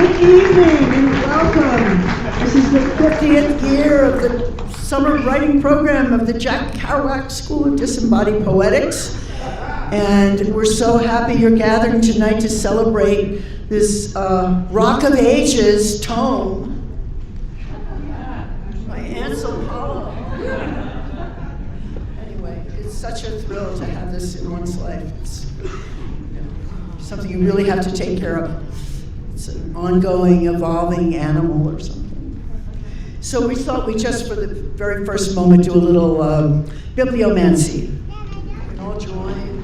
Good evening and welcome. This is the 50th year of the summer writing program of the Jack Kerouac School of Disembodied Poetics. And we're so happy you're gathering tonight to celebrate this Rock of Ages tome by Anselm Hollo. Anyway, it's such a thrill to have this in one's life. It's something you really have to take care of. It's an ongoing, evolving animal or something. So we thought we'd just, for the very first moment, do a little bibliomancy. We can all join.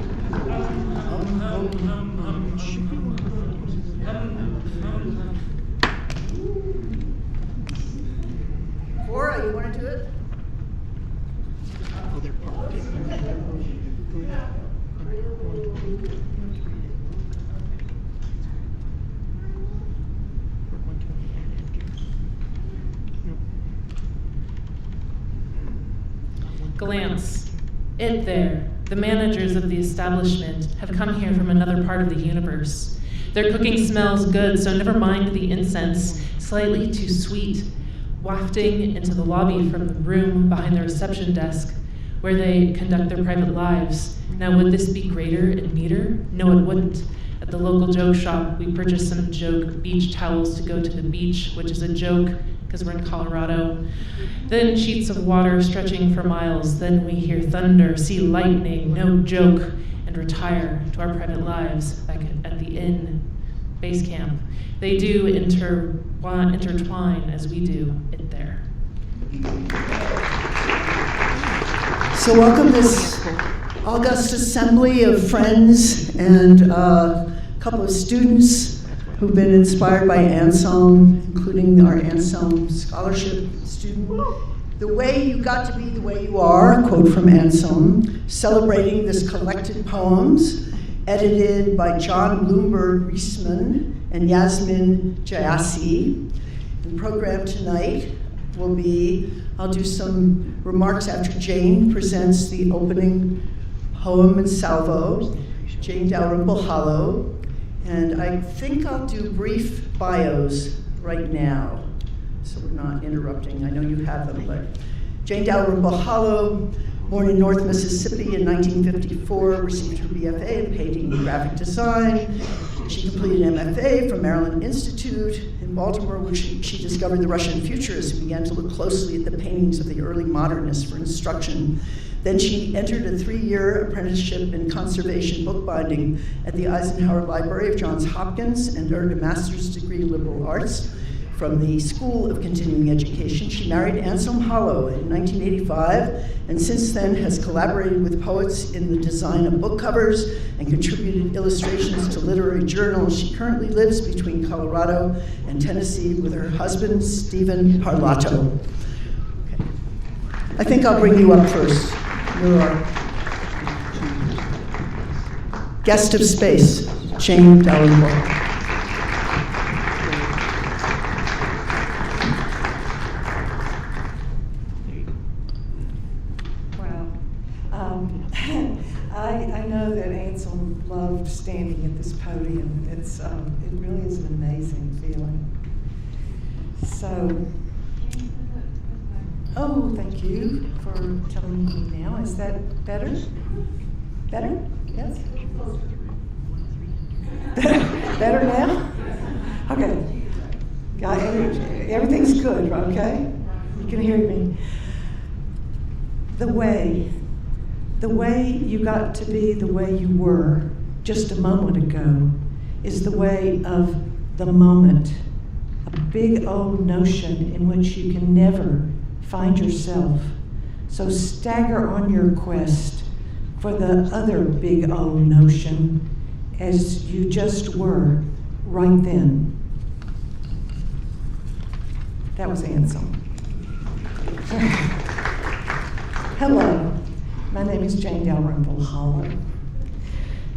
Cora, you want to do it? Oh, they're Glance. It there. The managers of the establishment have come here from another part of the universe. Their cooking smells good, so never mind the incense, slightly too sweet, wafting into the lobby from the room behind the reception desk, where they conduct their private lives. Now, would this be greater and neater? No, it wouldn't. At the local joke shop, we purchased some joke beach towels to go to the beach, which is a joke, because we're in Colorado. Then sheets of water stretching for miles. Then we hear thunder, see lightning, no joke, and retire to our private lives back at the inn, base camp. They do intertwine as we do it there. So welcome this august assembly of friends and a couple of students who've been inspired by Anselm, including our Anselm Scholarship student. The way you got to be the way you are, a quote from Anselm, celebrating this collected poems, edited by John Bloomberg Reisman and Yasmin Jayasi. The program tonight will be, I'll do some remarks after Jane presents the opening poem in salvo, Jane Dalrymple Hollow. And I think I'll do brief bios right now, so we're not interrupting. I know you have them, but Jane Dalrymple Hollo, born in North Mississippi in 1954, received her BFA in painting and graphic design. She completed an MFA from Maryland Institute in Baltimore, where she discovered the Russian futurists and began to look closely at the paintings of the early modernists for instruction. Then she entered a 3-year apprenticeship in conservation bookbinding at the Eisenhower Library of Johns Hopkins and earned a master's degree in liberal arts from the School of Continuing Education. She married Anselm Hollo in 1985, and since then has collaborated with poets in the design of book covers and contributed illustrations to literary journals. She currently lives between Colorado and Tennessee with her husband, Stephen Parlato. Okay. I think I'll bring you up first. You're our guest of space, Jane Dalrymple. I know that Anselm loved standing at this podium. It really is an amazing feeling. So, oh, thank you for telling me now. Is that better? Better? Yes? Better now? Okay. Got everything's good, okay? You can hear me. The way you got to be the way you were just a moment ago is the way of the moment, a big old notion in which you can never find yourself. So stagger on your quest for the other big old notion as you just were right then. That was Anselm. Hello. My name is Jane Dalrymple Hollo.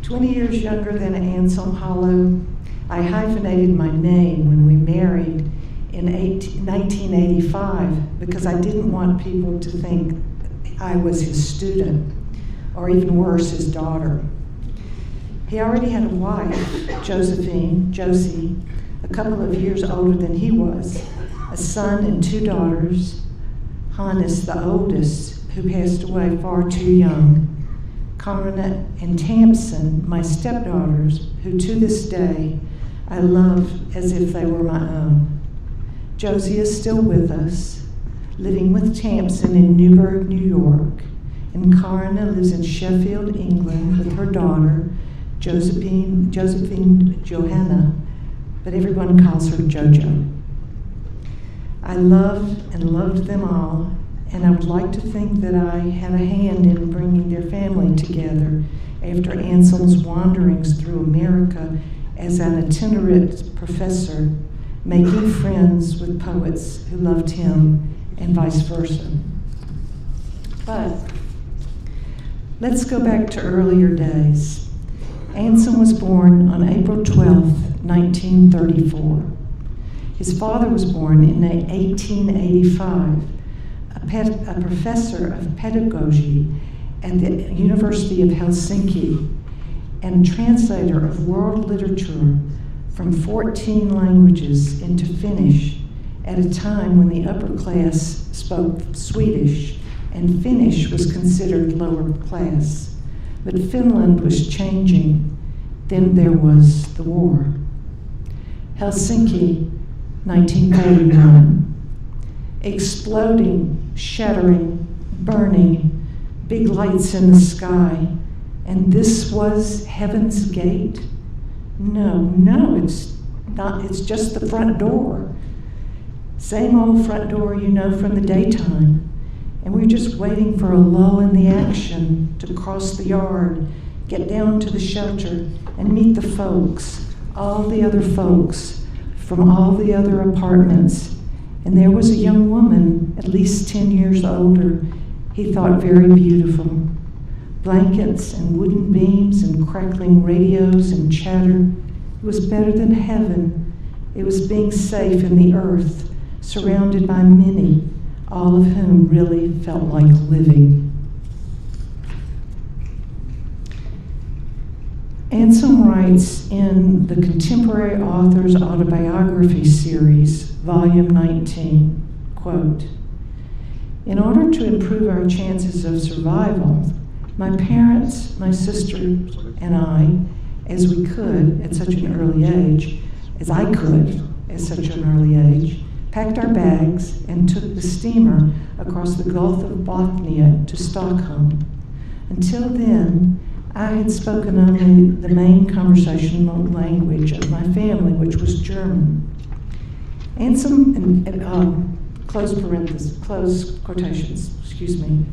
20 years younger than Anselm Hollo, I hyphenated my name when we married in 1985 because I didn't want people to think I was his student, or even worse, his daughter. He already had a wife, Josie, a couple of years older than he was, a son and 2 daughters, Hannes, the oldest, who passed away far too young, Karna and Tamsin, my stepdaughters, who to this day I love as if they were my own. Josie is still with us, living with Tamsin in Newburgh, New York, and Karna lives in Sheffield, England, with her daughter, Josephine Johanna, but everyone calls her Jojo. I loved and loved them all, and I would like to think that I had a hand in bringing their family together after Anselm's wanderings through America as an itinerant professor, making friends with poets who loved him and vice versa. But let's go back to earlier days. Anselm was born on April 12, 1934. His father was born in 1885, a professor of pedagogy at the University of Helsinki and translator of world literature from 14 languages into Finnish at a time when the upper class spoke Swedish and Finnish was considered lower class. But Finland was changing. Then there was the war. Helsinki, 1941. Exploding, shattering, burning, big lights in the sky. And this was Heaven's Gate? No, it's not. It's just the front door. Same old front door you know from the daytime. And we're just waiting for a lull in the action to cross the yard, get down to the shelter, and meet the folks, all the other folks from all the other apartments. And there was a young woman, at least 10 years older, he thought very beautiful. Blankets and wooden beams and crackling radios and chatter. It was better than heaven. It was being safe in the earth, surrounded by many, all of whom really felt like living. Anselm writes in the Contemporary Authors Autobiography Series, Volume 19, quote, "In order to improve our chances of survival, my parents, my sisters, and I, as we could at such an early age, as I could at such an early age, packed our bags and took the steamer across the Gulf of Bothnia to Stockholm. Until then, I had spoken only the main conversational language of my family, which was German." Anselm, close quotations, excuse me.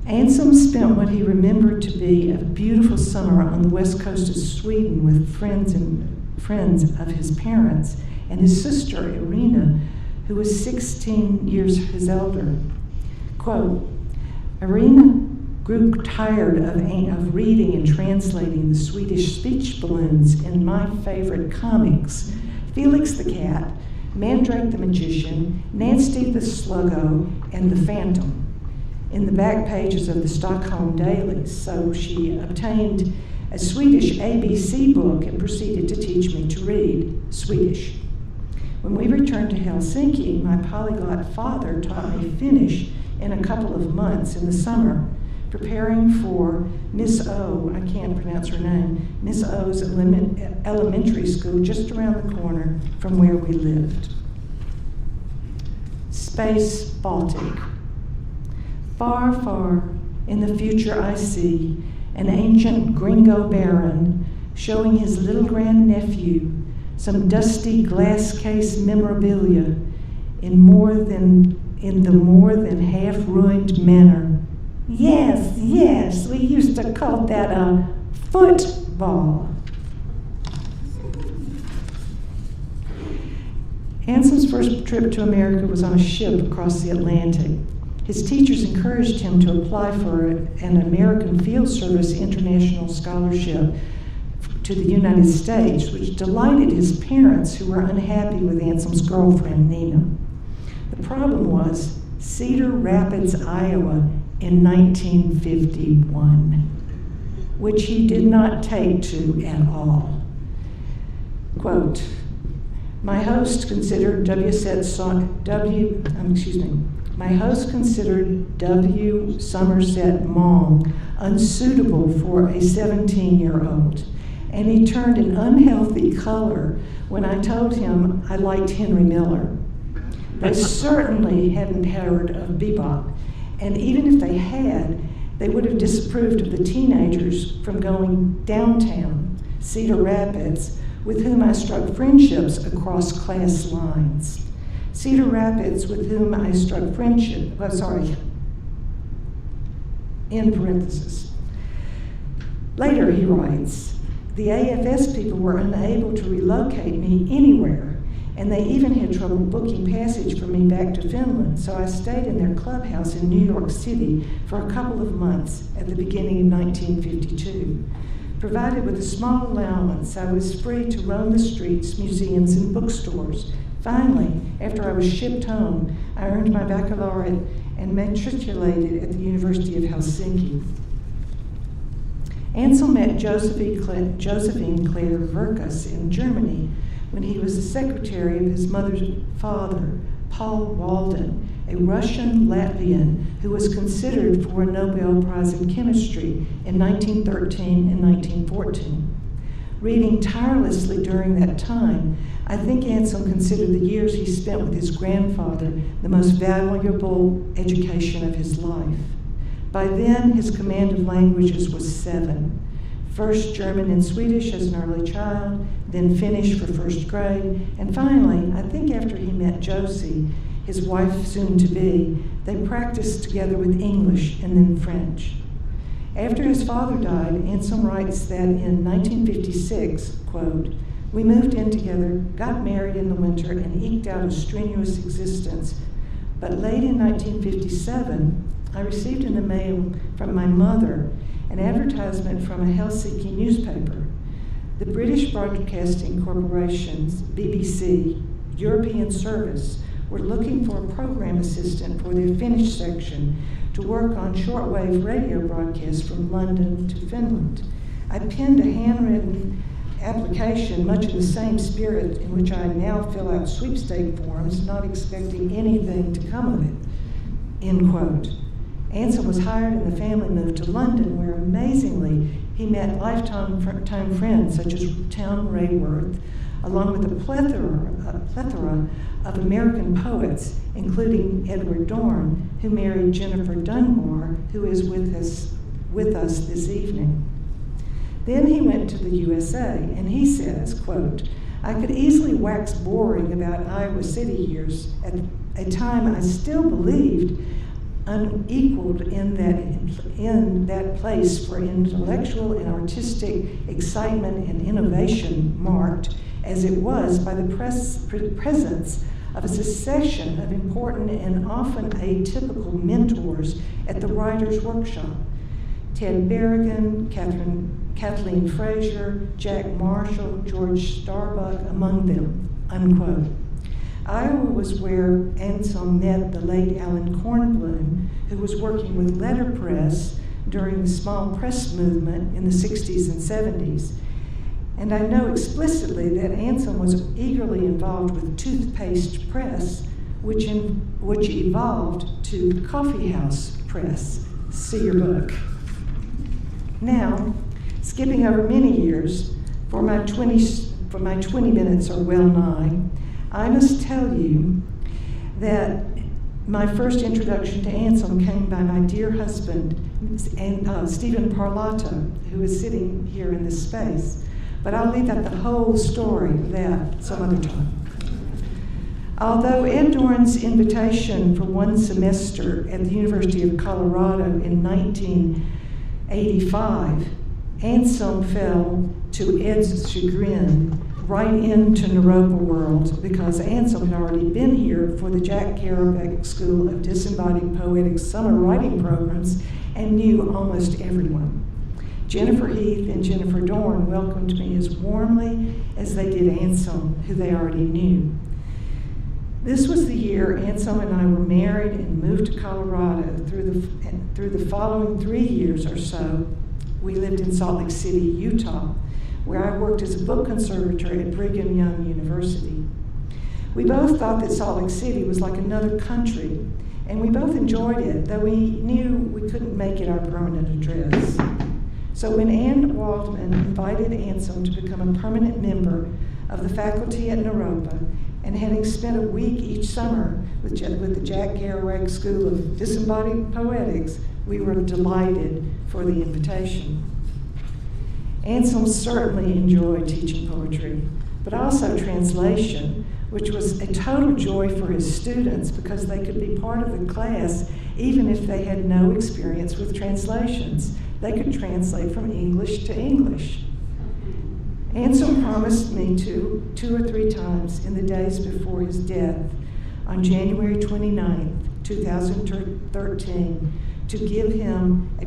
Anselm spent what he remembered to be a beautiful summer on the west coast of Sweden with friends of his parents and his sister, Irina, who was 16 years his elder. Quote, "Irina grew tired of reading and translating the Swedish speech balloons in my favorite comics, Felix the Cat, Mandrake the Magician, Nancy the Sluggo, and the Phantom, in the back pages of the Stockholm dailies. So she obtained a Swedish ABC book and proceeded to teach me to read Swedish. When we returned to Helsinki, my polyglot father taught me Finnish in a couple of months in the summer, preparing for Miss O, I can't pronounce her name, Miss O's elementary school just around the corner from where we lived." Space Baltic. "Far, far in the future I see an ancient gringo baron showing his little grandnephew some dusty glass case memorabilia in the more than half-ruined manor. Yes, we used to call that a football." Anselm's first trip to America was on a ship across the Atlantic. His teachers encouraged him to apply for an American Field Service International Scholarship to the United States, which delighted his parents, who were unhappy with Anselm's girlfriend, Nina. The problem was Cedar Rapids, Iowa, in 1951, which he did not take to at all. Quote, My host considered W. Somerset Maugham unsuitable for a 17-year-old, and he turned an unhealthy color when I told him I liked Henry Miller. They certainly hadn't heard of bebop, and even if they had, they would have disapproved of the teenagers from going downtown, Cedar Rapids, with whom I struck friendships across class lines. Cedar Rapids, with whom I struck friendship, in parentheses. Later, he writes, the AFS people were unable to relocate me anywhere, and they even had trouble booking passage for me back to Finland, so I stayed in their clubhouse in New York City for a couple of months at the beginning of 1952. Provided with a small allowance, I was free to roam the streets, museums, and bookstores. Finally, after I was shipped home, I earned my baccalaureate and matriculated at the University of Helsinki. Anselm met Josephine Claire Verkus in Germany when he was the secretary of his mother's father, Paul Walden, a Russian Latvian who was considered for a Nobel Prize in Chemistry in 1913 and 1914. Reading tirelessly during that time, I think Anselm considered the years he spent with his grandfather the most valuable education of his life. By then, his command of languages was 7. First German and Swedish as an early child, then Finnish for first grade, and finally, I think after he met Josie, his wife soon-to-be, they practiced together with English and then French. After his father died, Anselm writes that in 1956, quote, we moved in together, got married in the winter, and eked out a strenuous existence. But late in 1957, I received in the mail from my mother an advertisement from a Helsinki newspaper. The British Broadcasting Corporation's BBC European service were looking for a program assistant for their Finnish section to work on shortwave radio broadcasts from London to Finland. I penned a handwritten application much in the same spirit in which I now fill out sweepstake forms, not expecting anything to come of it, end quote. Anselm was hired and the family moved to London, where amazingly he met lifetime friends such as Town Rayworth, along with a plethora of American poets, including Edward Dorn, who married Jennifer Dunbar, who is with us this evening. Then he went to the USA, and he says, quote, I could easily wax boring about Iowa City years at a time I still believed unequaled in that place for intellectual and artistic excitement and innovation, marked as it was by the presence of a succession of important and often atypical mentors at the Writers' Workshop. Ted Berrigan, Kathleen Fraser, Jack Marshall, George Starbuck, among them, unquote. Iowa was where Anselm met the late Alan Kornblum, who was working with letterpress during the small press movement in the 60s and 70s. And I know explicitly that Anselm was eagerly involved with toothpaste press, which evolved to coffeehouse press. See your book. Now, skipping over many years, for my 20 minutes or well nigh, I must tell you that my first introduction to Anselm came by my dear husband, Stephen Parlato, who is sitting here in this space. But I'll leave out the whole story of that some other time. Although Ed Dorn's invitation for one semester at the University of Colorado in 1985, Anselm fell, to Ed's chagrin, right into Naropa world because Anselm had already been here for the Jack Kerouac School of Disembodied Poetics summer writing programs and knew almost everyone. Jennifer Heath and Jennifer Dorn welcomed me as warmly as they did Anselm, who they already knew. This was the year Anselm and I were married and moved to Colorado. Through the following 3 years or so, we lived in Salt Lake City, Utah, where I worked as a book conservator at Brigham Young University. We both thought that Salt Lake City was like another country, and we both enjoyed it, though we knew we couldn't make it our permanent address. So when Ann Waldman invited Anselm to become a permanent member of the faculty at Naropa, and having spent a week each summer with the Jack Kerouac School of Disembodied Poetics, we were delighted for the invitation. Anselm certainly enjoyed teaching poetry, but also translation, which was a total joy for his students because they could be part of the class even if they had no experience with translations. They could translate from English to English. Anselm promised me two or three times in the days before his death, on January 29th, 2013, to give him a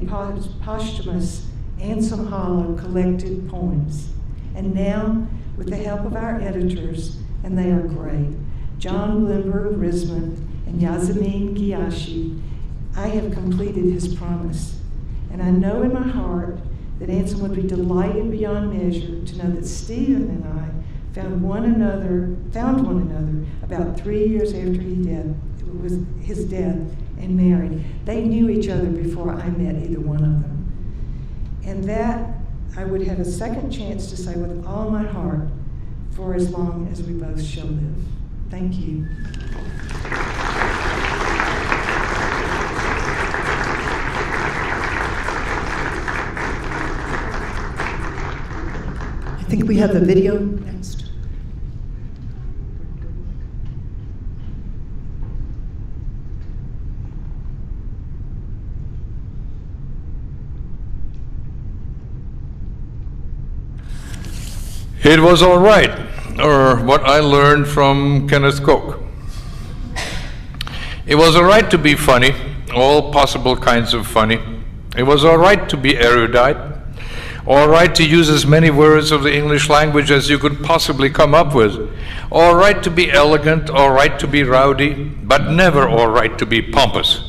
posthumous Anselm Hollo collected poems. And now, with the help of our editors, and they are great, John Bloomberg of Risman and Yasemin Giyashi, I have completed his promise. And I know in my heart that Anselm would be delighted beyond measure to know that Stephen and I found one another about 3 years after his death and married. They knew each other before I met either one of them. And that I would have a second chance to say with all my heart for as long as we both shall live. Thank you. I think we have the video next. It was all right, or what I learned from Kenneth Coke. It was all right to be funny, all possible kinds of funny. It was all right to be erudite, all right to use as many words of the English language as you could possibly come up with, all right to be elegant, all right to be rowdy, but never all right to be pompous.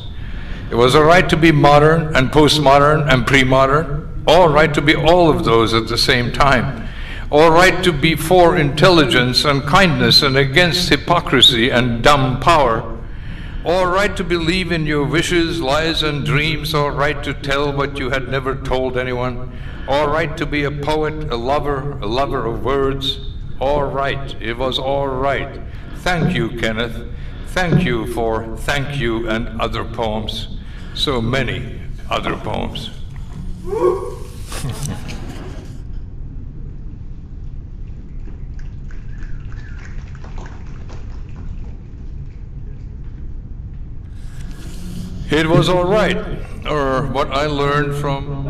It was all right to be modern and postmodern and pre-modern, all right to be all of those at the same time. All right to be for intelligence and kindness and against hypocrisy and dumb power. All right to believe in your wishes, lies, and dreams. All right to tell what you had never told anyone. All right to be a poet, a lover of words. All right, it was all right. Thank you, Kenneth. Thank you for Thank You and other poems. So many other poems. It was all right, or what I learned from...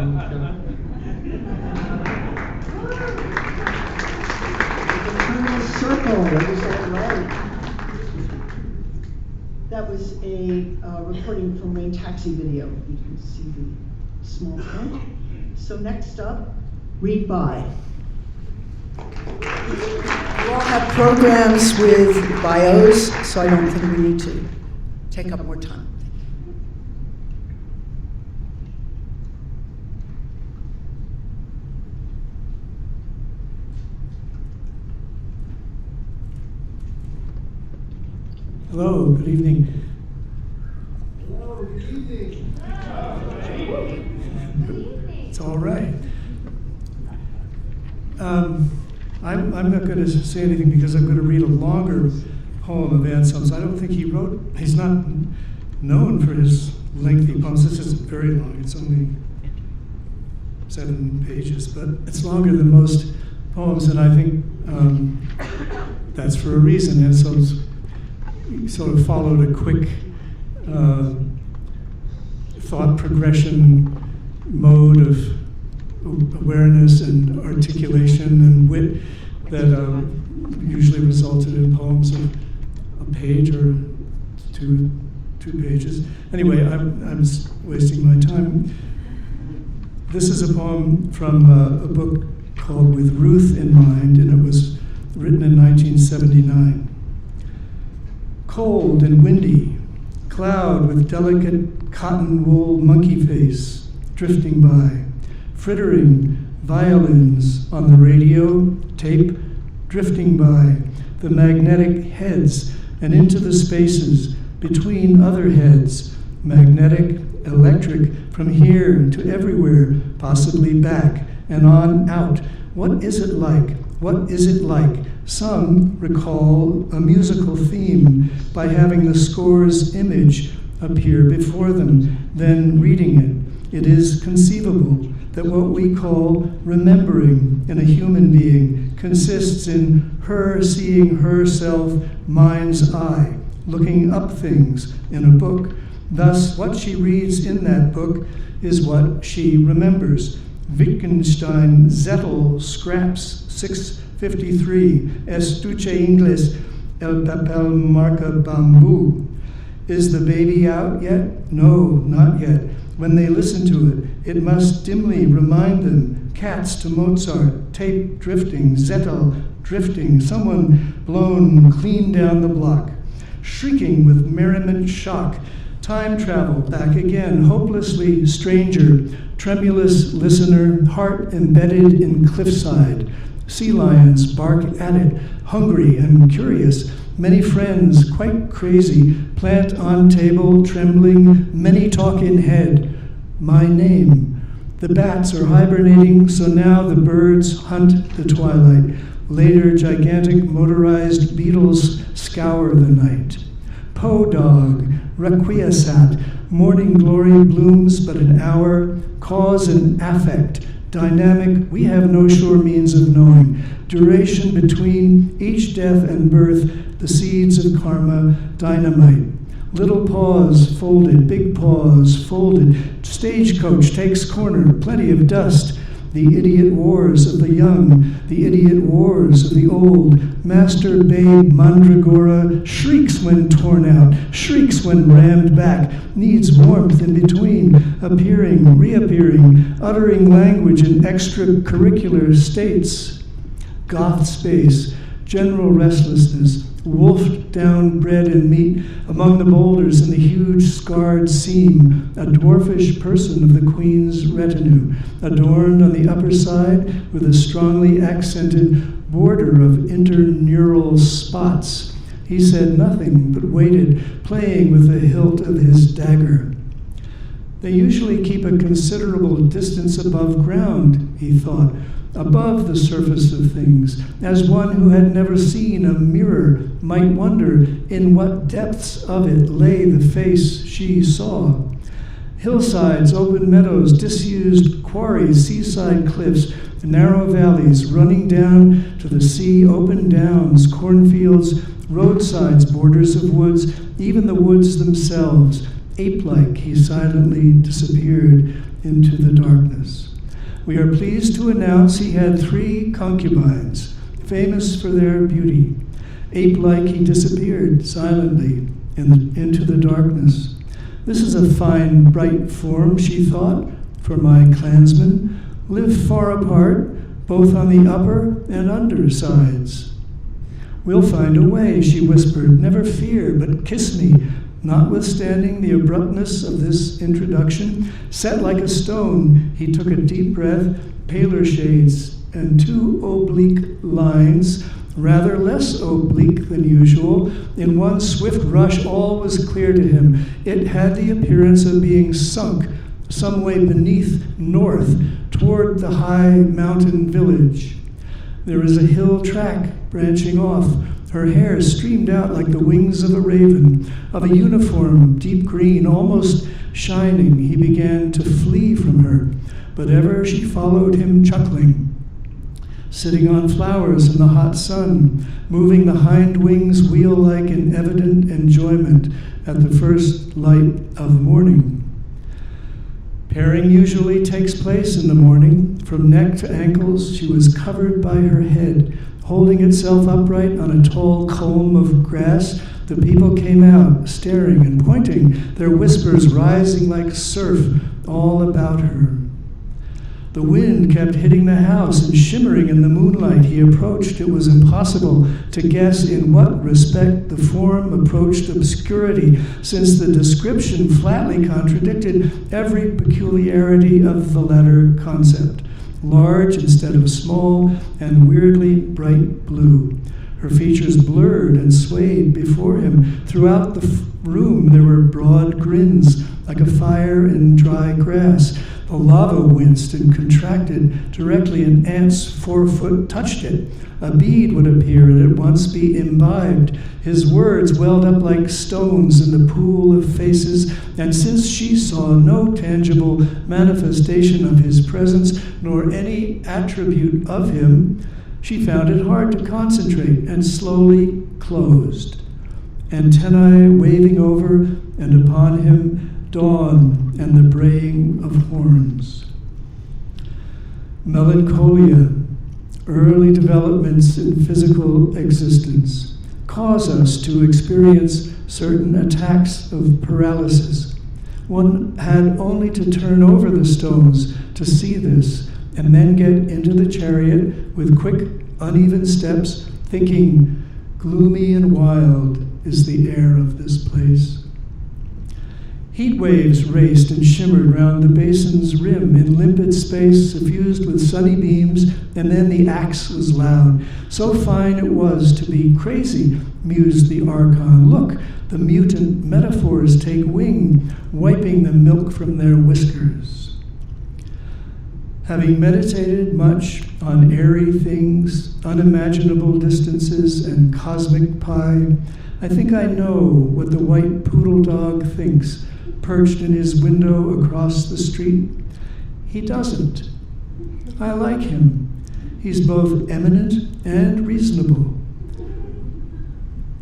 Circle, it was all right. That was a recording from Rain Taxi video. You can see the small print. So next up, Read By. We all have programs with bios, so I don't think we need to take up more time. Hello, good evening. Hello, good evening. It's all right. I'm not going to say anything because I'm going to read a longer poem of Anselm's. I don't think he wrote, he's not known for his lengthy poems. This isn't very long, it's only 7 pages, but it's longer than most poems, and I think that's for a reason. Anselm's sort of followed a quick thought progression mode of awareness and articulation and wit that usually resulted in poems of a page or two pages. Anyway, I'm wasting my time. This is a poem from a book called With Ruth in Mind, and it was written in 1979. Cold and windy, cloud with delicate cotton wool monkey face drifting by, frittering violins on the radio, tape drifting by, the magnetic heads, and into the spaces between other heads, magnetic, electric, from here to everywhere, possibly back and on out. What is it like? What is it like? Some recall a musical theme by having the score's image appear before them, then reading it. It is conceivable that what we call remembering in a human being consists in her seeing herself mind's eye, looking up things in a book. Thus, what she reads in that book is what she remembers. Wittgenstein, Zettel, Scraps, 653, Estuche Ingles, El Papel Marca Bamboo. Is the baby out yet? No, not yet. When they listen to it, it must dimly remind them. Cats to Mozart, tape drifting, Zettel drifting, someone blown clean down the block. Shrieking with merriment shock, time travel back again, hopelessly stranger, tremulous listener, heart embedded in cliffside. Sea lions bark at it, hungry and curious. Many friends, quite crazy, plant on table, trembling, many talk in head. My name. The bats are hibernating, so now the birds hunt the twilight. Later, gigantic motorized beetles scour the night. Poe dog, requiescat, morning glory blooms but an hour, cause and affect, dynamic, we have no sure means of knowing. Duration between each death and birth, the seeds of karma, dynamite. Little paws folded, big paws folded. Stagecoach takes corner, plenty of dust. The idiot wars of the young, the idiot wars of the old. Master babe Mandragora shrieks when torn out, shrieks when rammed back, needs warmth in between, appearing, reappearing, uttering language in extracurricular states. Goth space, general restlessness, wolfed down bread and meat among the boulders in the huge scarred seam, a dwarfish person of the queen's retinue, adorned on the upper side with a strongly accented border of interneural spots. He said nothing, but waited, playing with the hilt of his dagger. They usually keep a considerable distance above ground, he thought, above the surface of things, as one who had never seen a mirror might wonder in what depths of it lay the face she saw. Hillsides, open meadows, disused quarries, seaside cliffs, narrow valleys running down to the sea, open downs, cornfields, roadsides, borders of woods, even the woods themselves. Ape-like, he silently disappeared into the darkness. We are pleased to announce he had 3 concubines, famous for their beauty. Ape-like, he disappeared silently into the darkness. This is a fine, bright form, she thought, for my clansmen. Live far apart, both on the upper and under sides. We'll find a way, she whispered. Never fear, but kiss me. Notwithstanding the abruptness of this introduction, set like a stone, he took a deep breath, paler shades, and 2 oblique lines, rather less oblique than usual. In one swift rush, all was clear to him. It had the appearance of being sunk some way beneath, north, toward the high mountain village. There is a hill track branching off. Her hair streamed out like the wings of a raven, of a uniform, deep green, almost shining. He began to flee from her, but ever she followed him, chuckling, sitting on flowers in the hot sun, moving the hind wings wheel-like in evident enjoyment at the first light of morning. Pairing usually takes place in the morning. From neck to ankles, she was covered by her head, holding itself upright on a tall comb of grass. The people came out, staring and pointing, their whispers rising like surf all about her. The wind kept hitting the house and shimmering in the moonlight. He approached. It was impossible to guess in what respect the form approached obscurity, since the description flatly contradicted every peculiarity of the latter concept. Large instead of small, and weirdly bright blue. Her features blurred and swayed before him. Throughout the room there were broad grins, like a fire in dry grass. The lava winced and contracted directly an ant's forefoot touched it. A bead would appear and at once be imbibed. His words welled up like stones in the pool of faces, and since she saw no tangible manifestation of his presence, nor any attribute of him, she found it hard to concentrate and slowly closed. Antennae waving over and upon him, dawn and the braying of horns. Melancholia, early developments in physical existence, cause us to experience certain attacks of paralysis. One had only to turn over the stones to see this, and then get into the chariot with quick, uneven steps, thinking, gloomy and wild is the air of this place. Heat waves raced and shimmered round the basin's rim in limpid space suffused with sunny beams, and then the axe was loud. So fine it was to be crazy, mused the Archon. Look, the mutant metaphors take wing, wiping the milk from their whiskers. Having meditated much on airy things, unimaginable distances, and cosmic pie, I think I know what the white poodle dog thinks, perched in his window across the street. He doesn't. I like him. He's both eminent and reasonable.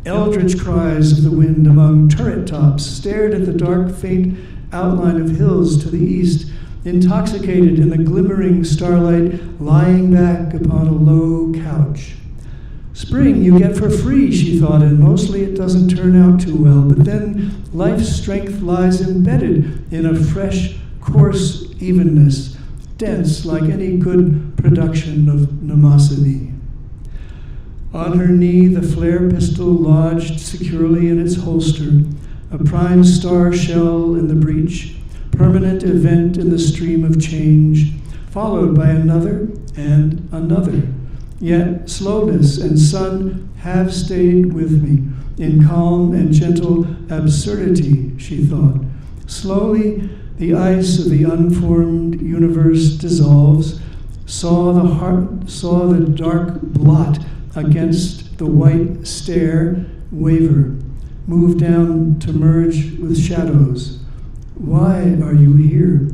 Eldritch cries of the wind among turret tops stared at the dark, faint outline of hills to the east, intoxicated in the glimmering starlight, lying back upon a low couch. Spring you get for free, she thought, and mostly it doesn't turn out too well. But then life's strength lies embedded in a fresh, coarse evenness, dense like any good production of Mnemosyne. On her knee, the flare pistol lodged securely in its holster, a prime star shell in the breech, permanent event in the stream of change, followed by another and another. Yet slowness and sun have stayed with me in calm and gentle absurdity, she thought. Slowly, the ice of the unformed universe dissolves, saw the dark blot against the white stare waver, move down to merge with shadows. Why are you here?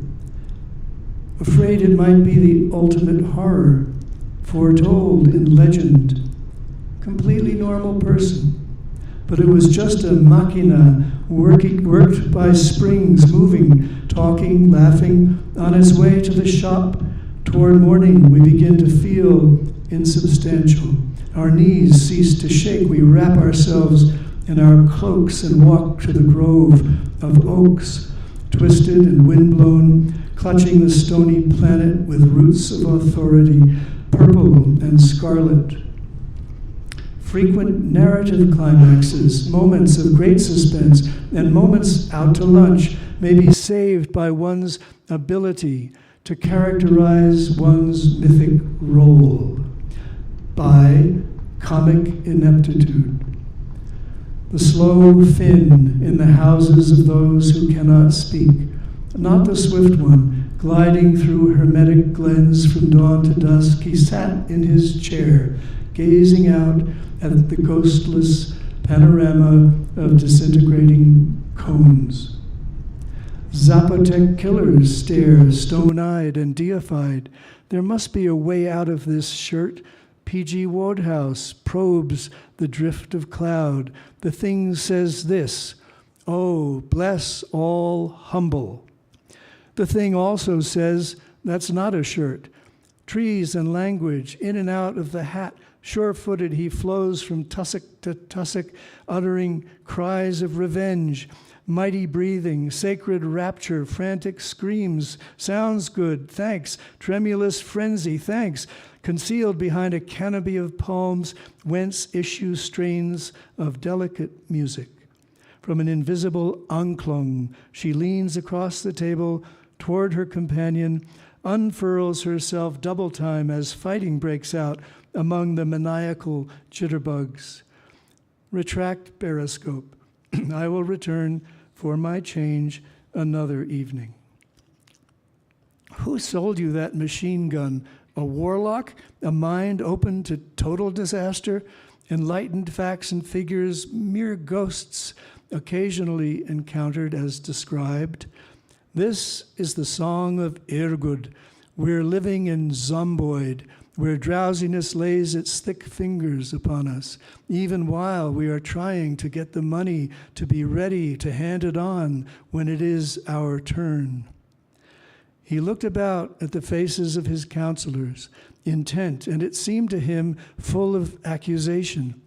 Afraid it might be the ultimate horror, foretold in legend. Completely normal person. But it was just a machina worked by springs, moving, talking, laughing. On its way to the shop, toward morning, we begin to feel insubstantial. Our knees cease to shake. We wrap ourselves in our cloaks and walk to the grove of oaks, twisted and windblown, clutching the stony planet with roots of authority, purple and scarlet. Frequent narrative climaxes, moments of great suspense, and moments out to lunch may be saved by one's ability to characterize one's mythic role, by comic ineptitude. The slow Finn in the houses of those who cannot speak, not the swift one, gliding through hermetic glens from dawn to dusk. He sat in his chair, gazing out at the ghostless panorama of disintegrating cones. Zapotec killers stare stone-eyed and deified. There must be a way out of this shirt. P.G. Wodehouse probes the drift of cloud. The thing says this: "Oh, bless all humble." The thing also says, that's not a shirt. Trees and language, in and out of the hat, sure-footed he flows from tussock to tussock, uttering cries of revenge, mighty breathing, sacred rapture, frantic screams, sounds good, thanks, tremulous frenzy, thanks, concealed behind a canopy of palms, whence issue strains of delicate music. From an invisible anklung, she leans across the table toward her companion, unfurls herself double time as fighting breaks out, among the maniacal jitterbugs. Retract periscope. I will return for my change another evening. Who sold you that machine gun? A warlock? A mind open to total disaster? Enlightened facts and figures, mere ghosts, occasionally encountered as described. This is the song of Irgud. We're living in Zomboid, where drowsiness lays its thick fingers upon us, even while we are trying to get the money to be ready to hand it on when it is our turn. He looked about at the faces of his counselors, intent, and it seemed to him full of accusation.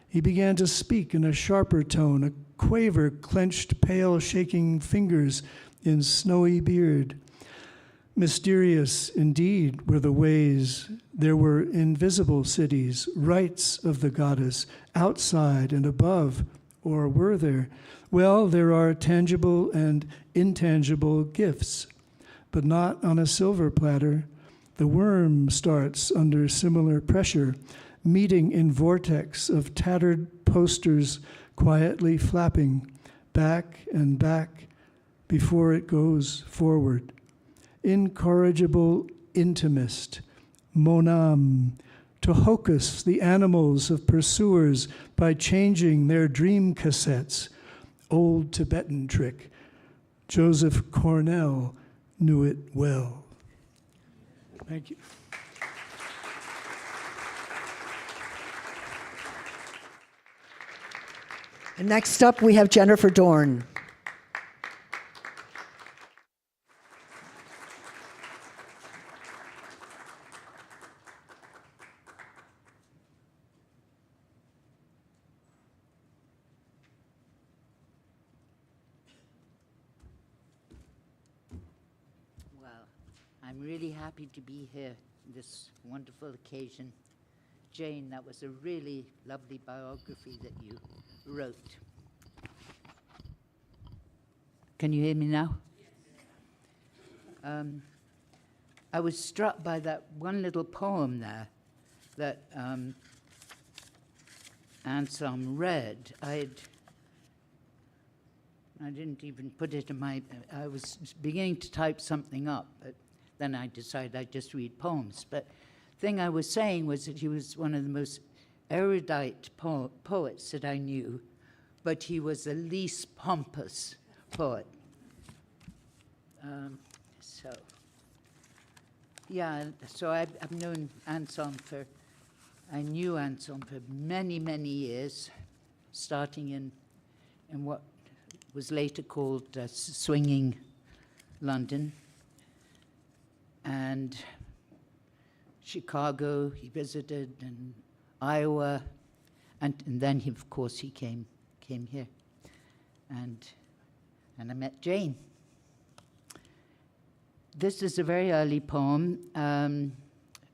He began to speak in a sharper tone, a quaver clenched pale shaking fingers in snowy beard. Mysterious indeed were the ways. There were invisible cities, rites of the goddess, outside and above, or were there? Well, there are tangible and intangible gifts, but not on a silver platter. The worm starts under similar pressure, meeting in vortex of tattered posters quietly flapping back and back before it goes forward. Incorrigible intimist, monam, to hocus the animals of pursuers by changing their dream cassettes. Old Tibetan trick. Joseph Cornell knew it well. Thank you. And next up, we have Jennifer Dorn. Well, I'm really happy to be here on this wonderful occasion. Jane, that was a really lovely biography that you wrote. Can you hear me now? I was struck by that one little poem there that Anselm read. I didn't even put it in my, I was beginning to type something up, but then I decided I'd just read poems. But the thing I was saying was that he was one of the most erudite poets that I knew, but he was the least pompous poet. So I've known Anselm I knew Anselm for many, many years, starting in what was later called swinging London, and Chicago he visited, and Iowa, and then of course he came here, and I met Jane. This is a very early poem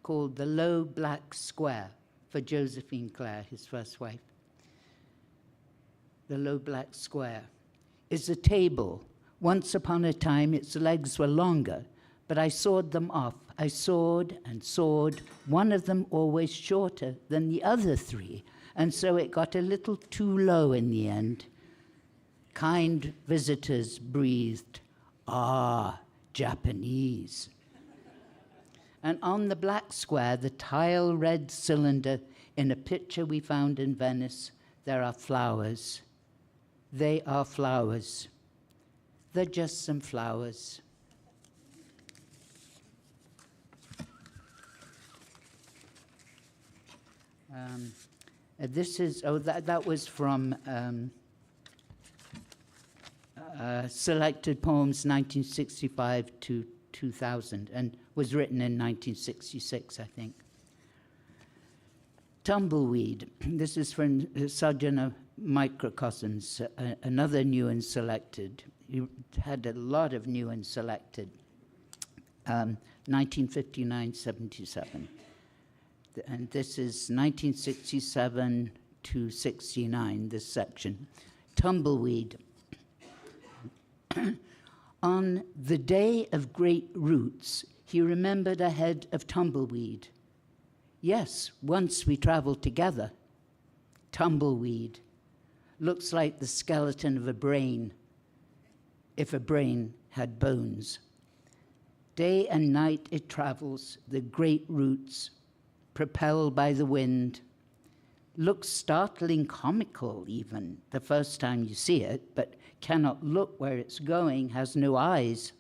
called The Low Black Square for Josephine Clare, his first wife. The low black square is a table. Once upon a time, its legs were longer, but I sawed them off. I sawed and sawed, one of them always shorter than the other three, and so it got a little too low in the end. Kind visitors breathed, "Ah, Japanese." And on the black square, the tile red cylinder in a picture we found in Venice, there are flowers. They are flowers. They're just some flowers. This is, that was from Selected Poems 1965 to 2000, and was written in 1966, I think. Tumbleweed. This is from Sojourner Microcosms, another new and selected. You had a lot of new and selected. 1959-77. And this is 1967 to 69, this section. Tumbleweed. On the day of great roots, he remembered a head of tumbleweed. Yes, once we traveled together. Tumbleweed. Looks like the skeleton of a brain, if a brain had bones. Day and night it travels the great routes, propelled by the wind. Looks startling comical even the first time you see it, but cannot look where it's going, has no eyes.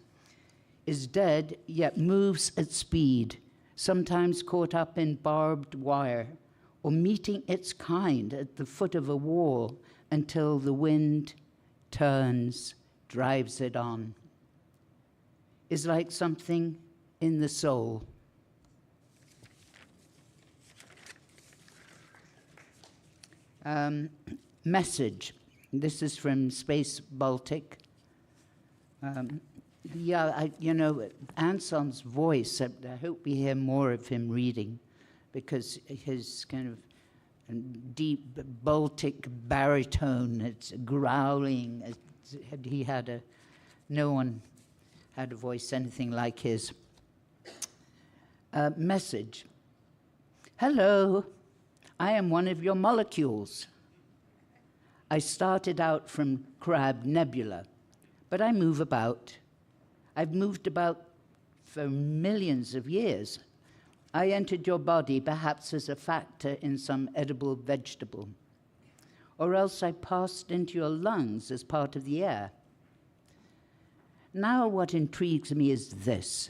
Is dead, yet moves at speed, sometimes caught up in barbed wire, or meeting its kind at the foot of a wall until the wind turns, drives it on. Is like something in the soul. Message. This is from Space Baltic. Anselm's voice, I hope we hear more of him reading, because his kind of deep Baltic baritone, it's growling. No one had a voice anything like his. Message. Hello, I am one of your molecules. I started out from Crab Nebula, but I move about. I've moved about for millions of years. I entered your body perhaps as a factor in some edible vegetable, or else I passed into your lungs as part of the air. Now what intrigues me is this.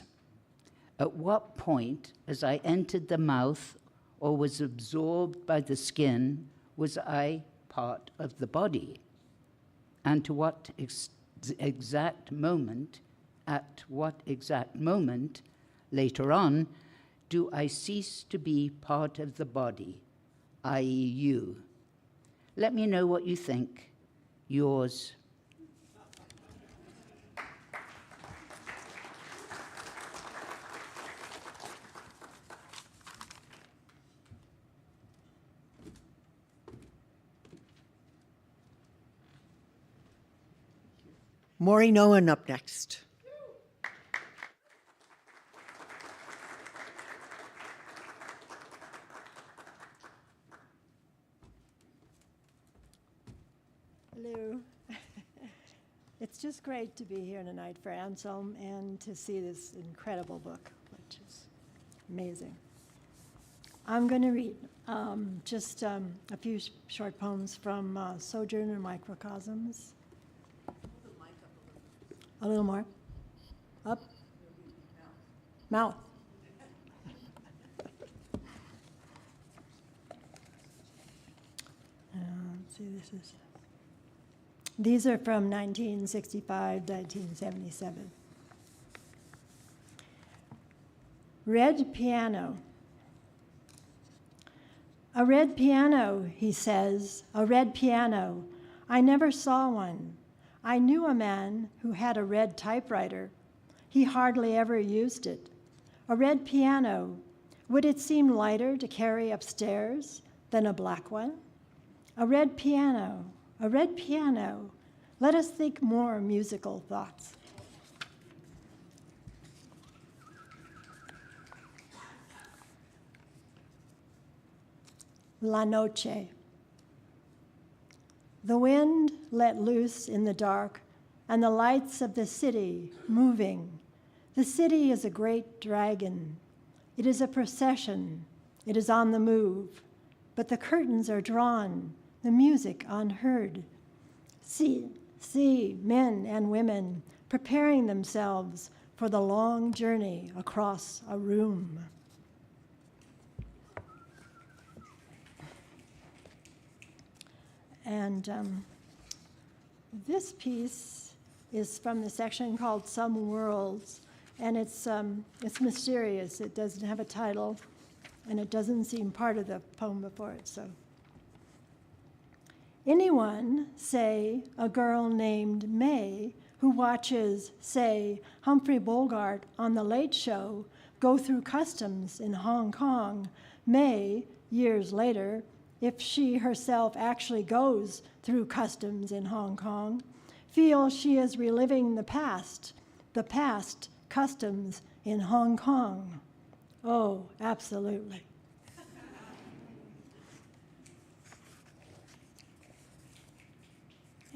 At what point, as I entered the mouth or was absorbed by the skin, was I part of the body? And to what exact moment, at what exact moment, later on, do I cease to be part of the body, i.e. you? Let me know what you think. Yours. Maureen Owen up next. Hello. It's just great to be here tonight for Anselm and to see this incredible book, which is amazing. I'm going to read just a few short poems from Sojourner Microcosms. A little more. Up. Mouth. Let's see, these are from 1965 to 1977. Red piano. A red piano, he says, a red piano. I never saw one. I knew a man who had a red typewriter. He hardly ever used it. A red piano. Would it seem lighter to carry upstairs than a black one? A red piano. A red piano. Let us think more musical thoughts. La noche. The wind let loose in the dark, and the lights of the city moving. The city is a great dragon. It is a procession. It is on the move. But the curtains are drawn, the music unheard. See, men and women preparing themselves for the long journey across a room. And this piece is from the section called Some Worlds, and it's mysterious. It doesn't have a title, and it doesn't seem part of the poem before it, so. Anyone, say, a girl named May, who watches, say, Humphrey Bogart on The Late Show go through customs in Hong Kong, may, years later, if she herself actually goes through customs in Hong Kong, feel she is reliving the past customs in Hong Kong. Oh, absolutely.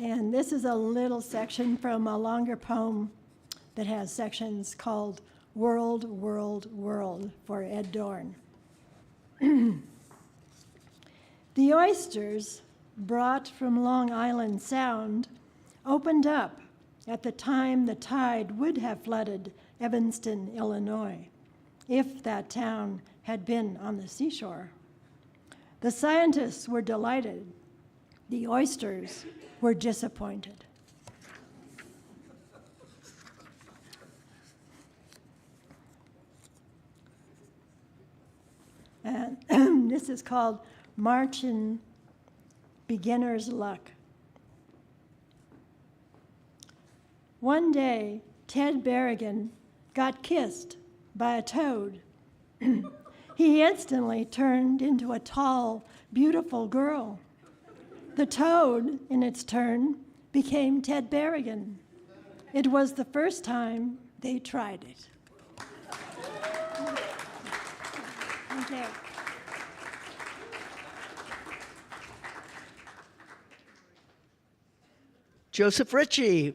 And this is a little section from a longer poem that has sections called World, World, World for Ed Dorn. The oysters brought from Long Island Sound opened up at the time the tide would have flooded Evanston, Illinois, if that town had been on the seashore. The scientists were delighted. The oysters were disappointed. And this is called March in Beginner's Luck. One day, Ted Berrigan got kissed by a toad. He instantly turned into a tall, beautiful girl. The toad, in its turn, became Ted Berrigan. It was the first time they tried it. Okay. Joseph Ritchie.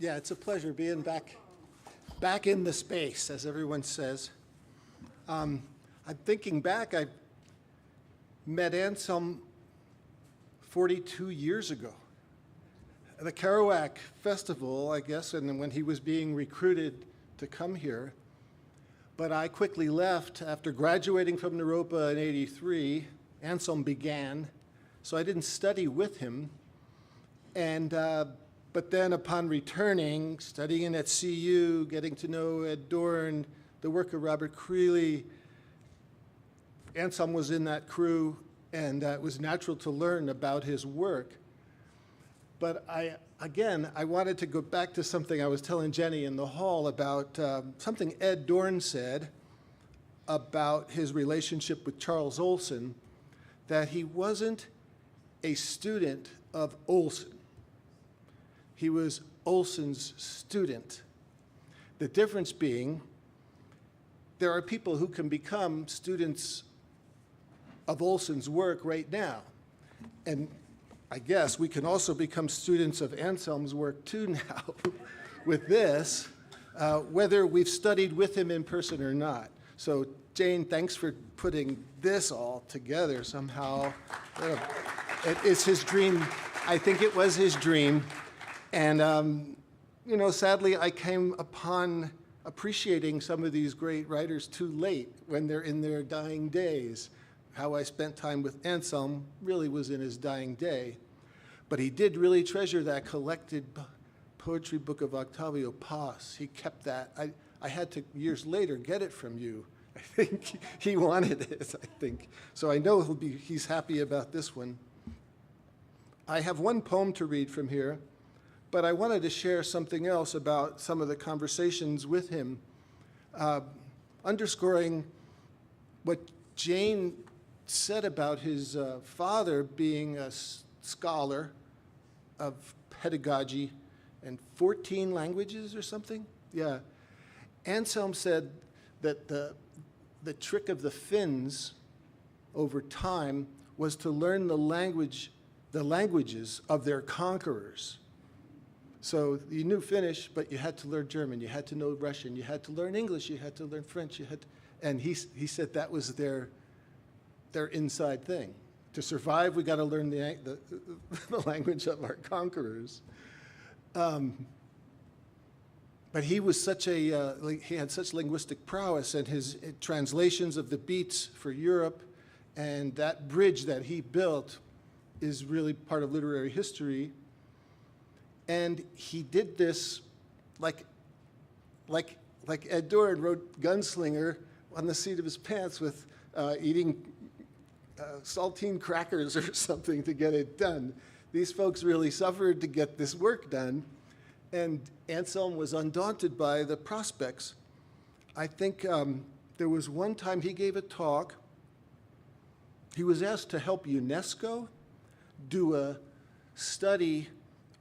Yeah, it's a pleasure being back in the space, as everyone says. I'm thinking back, I met Anselm 42 years ago at the Kerouac Festival, I guess, and then when he was being recruited to come here. But I quickly left after graduating from Naropa in '83. Anselm began, so I didn't study with him. And but then upon returning, studying at CU, getting to know Ed Dorn, the work of Robert Creeley, Anselm was in that crew, and it was natural to learn about his work. But I wanted to go back to something I was telling Jenny in the hall about something Ed Dorn said about his relationship with Charles Olson, that he wasn't a student of Olson. He was Olson's student. The difference being, there are people who can become students of Olson's work right now. And I guess we can also become students of Anselm's work too now with this, whether we've studied with him in person or not. So Jane, thanks for putting this all together somehow. It is his dream. I think it was his dream. And, you know, sadly, I came upon appreciating some of these great writers too late when they're in their dying days. How I spent time with Anselm really was in his dying day. But he did really treasure that collected poetry book of Octavio Paz. He kept that. I had to, years later, get it from you. I think he wanted it, I think. So I know he's happy about this one. I have one poem to read from here, but I wanted to share something else about some of the conversations with him, underscoring what Jane said about his father being a scholar of pedagogy and 14 languages or something. Yeah. Anselm said that the trick of the Finns over time was to learn the languages of their conquerors. So you knew Finnish, but you had to learn German, you had to know Russian, you had to learn English, you had to learn French, and he said that was their inside thing. To survive, we got to learn the language of our conquerors. But he was such he had such linguistic prowess, and his translations of the beats for Europe and that bridge that he built is really part of literary history. And he did this like Ed Dorn wrote Gunslinger on the seat of his pants with eating saltine crackers or something to get it done. These folks really suffered to get this work done, and Anselm was undaunted by the prospects. I think there was one time he gave a talk. He was asked to help UNESCO do a study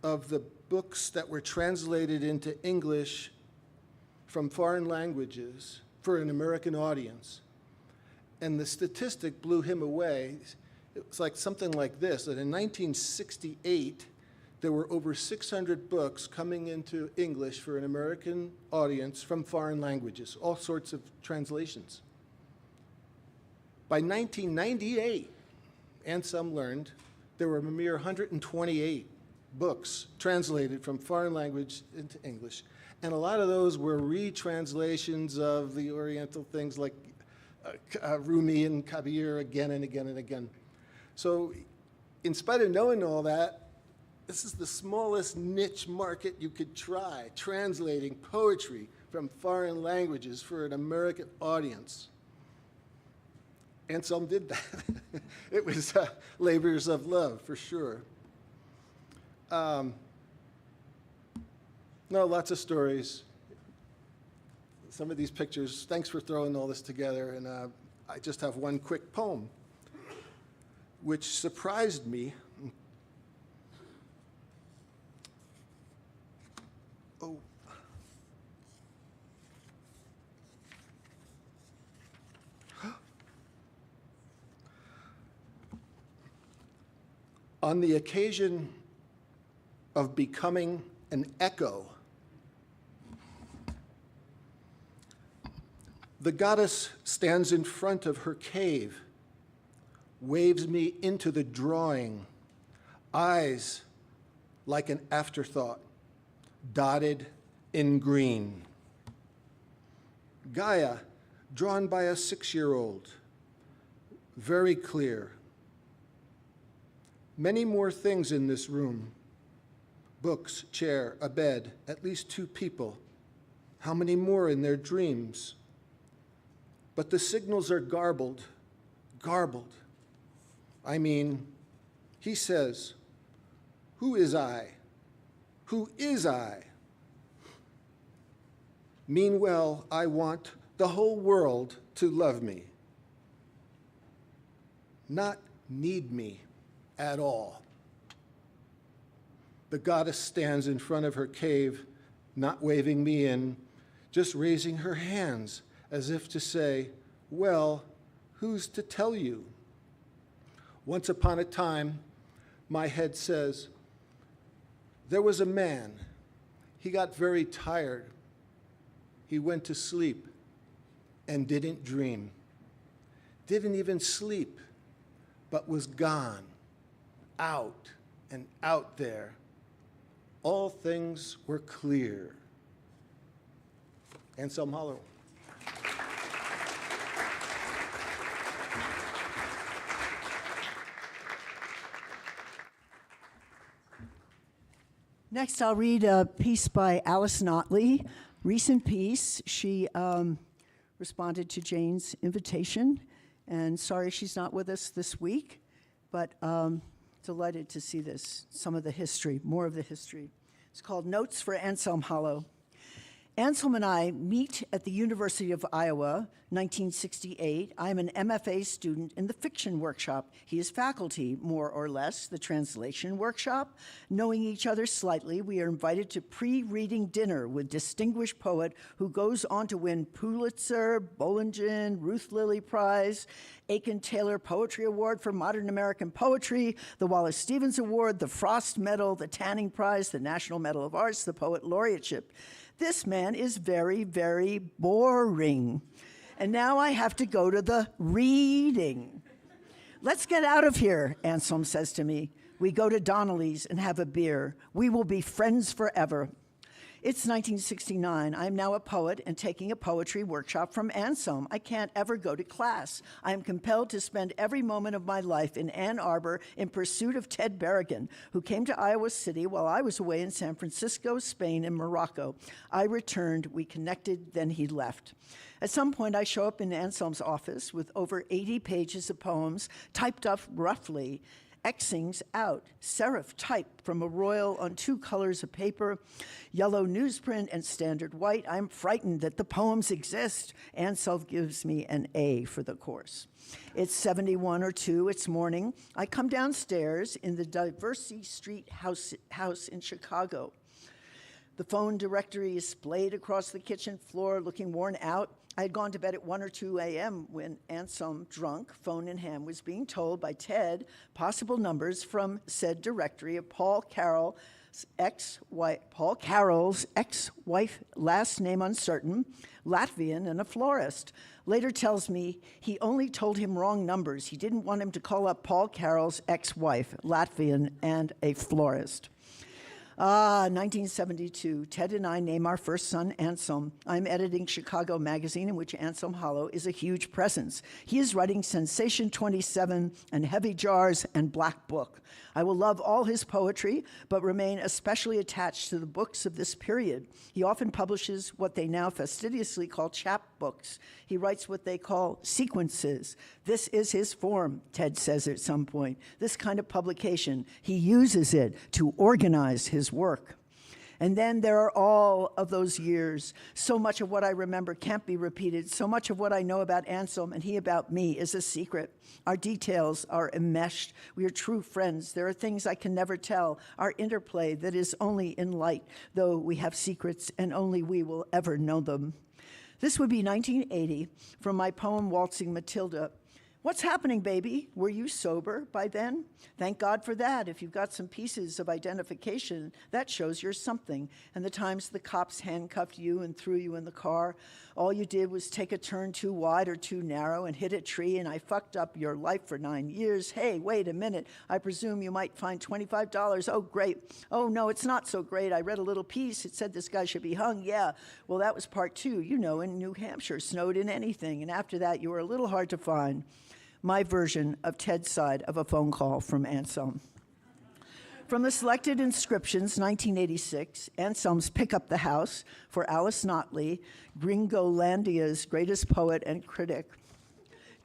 of the books that were translated into English from foreign languages for an American audience. And the statistic blew him away. It was like something like this, that in 1968, there were over 600 books coming into English for an American audience from foreign languages, all sorts of translations. By 1998, Anselm learned there were a mere 128 books translated from foreign language into English. And a lot of those were retranslations of the Oriental things like Rumi and Kabir again and again and again. So in spite of knowing all that, this is the smallest niche market you could try, translating poetry from foreign languages for an American audience. Anselm did that. It was labors of love, for sure. No, lots of stories. Some of these pictures, thanks for throwing all this together. And I just have one quick poem, which surprised me. Oh. On the occasion of becoming an echo, the goddess stands in front of her cave, waves me into the drawing, eyes like an afterthought, dotted in green. Gaia, drawn by a 6-year-old, very clear. Many more things in this room. Books, chair, a bed, at least 2 people. How many more in their dreams? But the signals are garbled, garbled. I mean, he says, who is I? Who is I? Meanwhile, I want the whole world to love me, not need me at all. The goddess stands in front of her cave, not waving me in, just raising her hands as if to say, well, who's to tell you? Once upon a time, my head says, there was a man. He got very tired. He went to sleep and didn't dream. Didn't even sleep, but was gone, out and out there. All things were clear. Anselm Hollo. Next, I'll read a piece by Alice Notley, recent piece. She responded to Jane's invitation, and sorry she's not with us this week, but delighted to see this, some of the history, more of the history. It's called Notes for Anselm Hollo. Anselm and I meet at the University of Iowa, 1968. I'm an MFA student in the fiction workshop. He is faculty, more or less, the translation workshop. Knowing each other slightly, we are invited to pre-reading dinner with distinguished poet who goes on to win Pulitzer, Bollingen, Ruth Lilly Prize, Aiken Taylor Poetry Award for Modern American Poetry, the Wallace Stevens Award, the Frost Medal, the Tanning Prize, the National Medal of Arts, the Poet Laureateship. This man is very, very boring. And now I have to go to the reading. Let's get out of here, Anselm says to me. We go to Donnelly's and have a beer. We will be friends forever. It's 1969. I'm now a poet and taking a poetry workshop from Anselm. I can't ever go to class. I am compelled to spend every moment of my life in Ann Arbor in pursuit of Ted Berrigan, who came to Iowa City while I was away in San Francisco, Spain, and Morocco. I returned, we connected, then he left. At some point, I show up in Anselm's office with over 80 pages of poems typed up roughly, Xings out, serif type from a royal on 2 colors of paper, yellow newsprint and standard white. I'm frightened that the poems exist. Anselm gives me an A for the course. It's 71 or 2, it's morning. I come downstairs in the Diversey Street house in Chicago. The phone directory is splayed across the kitchen floor, looking worn out. I had gone to bed at 1 or 2 a.m. when Anselm, drunk, phone in hand, was being told by Ted possible numbers from said directory of Paul Carroll's ex-wife, last name uncertain, Latvian, and a florist. Later tells me he only told him wrong numbers. He didn't want him to call up Paul Carroll's ex-wife, Latvian, and a florist. 1972. Ted and I name our first son Anselm. I'm editing Chicago Magazine, in which Anselm Hollo is a huge presence. He is writing Sensation 27 and Heavy Jars and Black Book. I will love all his poetry, but remain especially attached to the books of this period. He often publishes what they now fastidiously call chapbooks. He writes what they call sequences. This is his form, Ted says at some point. This kind of publication, he uses it to organize his work. And then there are all of those years. So much of what I remember can't be repeated. So much of what I know about Anselm and he about me is a secret. Our details are enmeshed. We are true friends. There are things I can never tell. Our interplay that is only in light, though we have secrets and only we will ever know them. This would be 1980 from my poem Waltzing Matilda. What's happening, baby? Were you sober by then? Thank God for that. If you've got some pieces of identification, that shows you're something. And the times the cops handcuffed you and threw you in the car, all you did was take a turn too wide or too narrow and hit a tree, and I fucked up your life for 9 years. Hey, wait a minute. I presume you might find $25. Oh, great. Oh, no, it's not so great. I read a little piece. It said this guy should be hung. Yeah, well, that was part 2. You know, in New Hampshire, snowed in anything. And after that, you were a little hard to find. My version of Ted's side of a phone call from Anselm. From the selected inscriptions, 1986, Anselm's Pick Up the House for Alice Notley, Gringolandia's greatest poet and critic.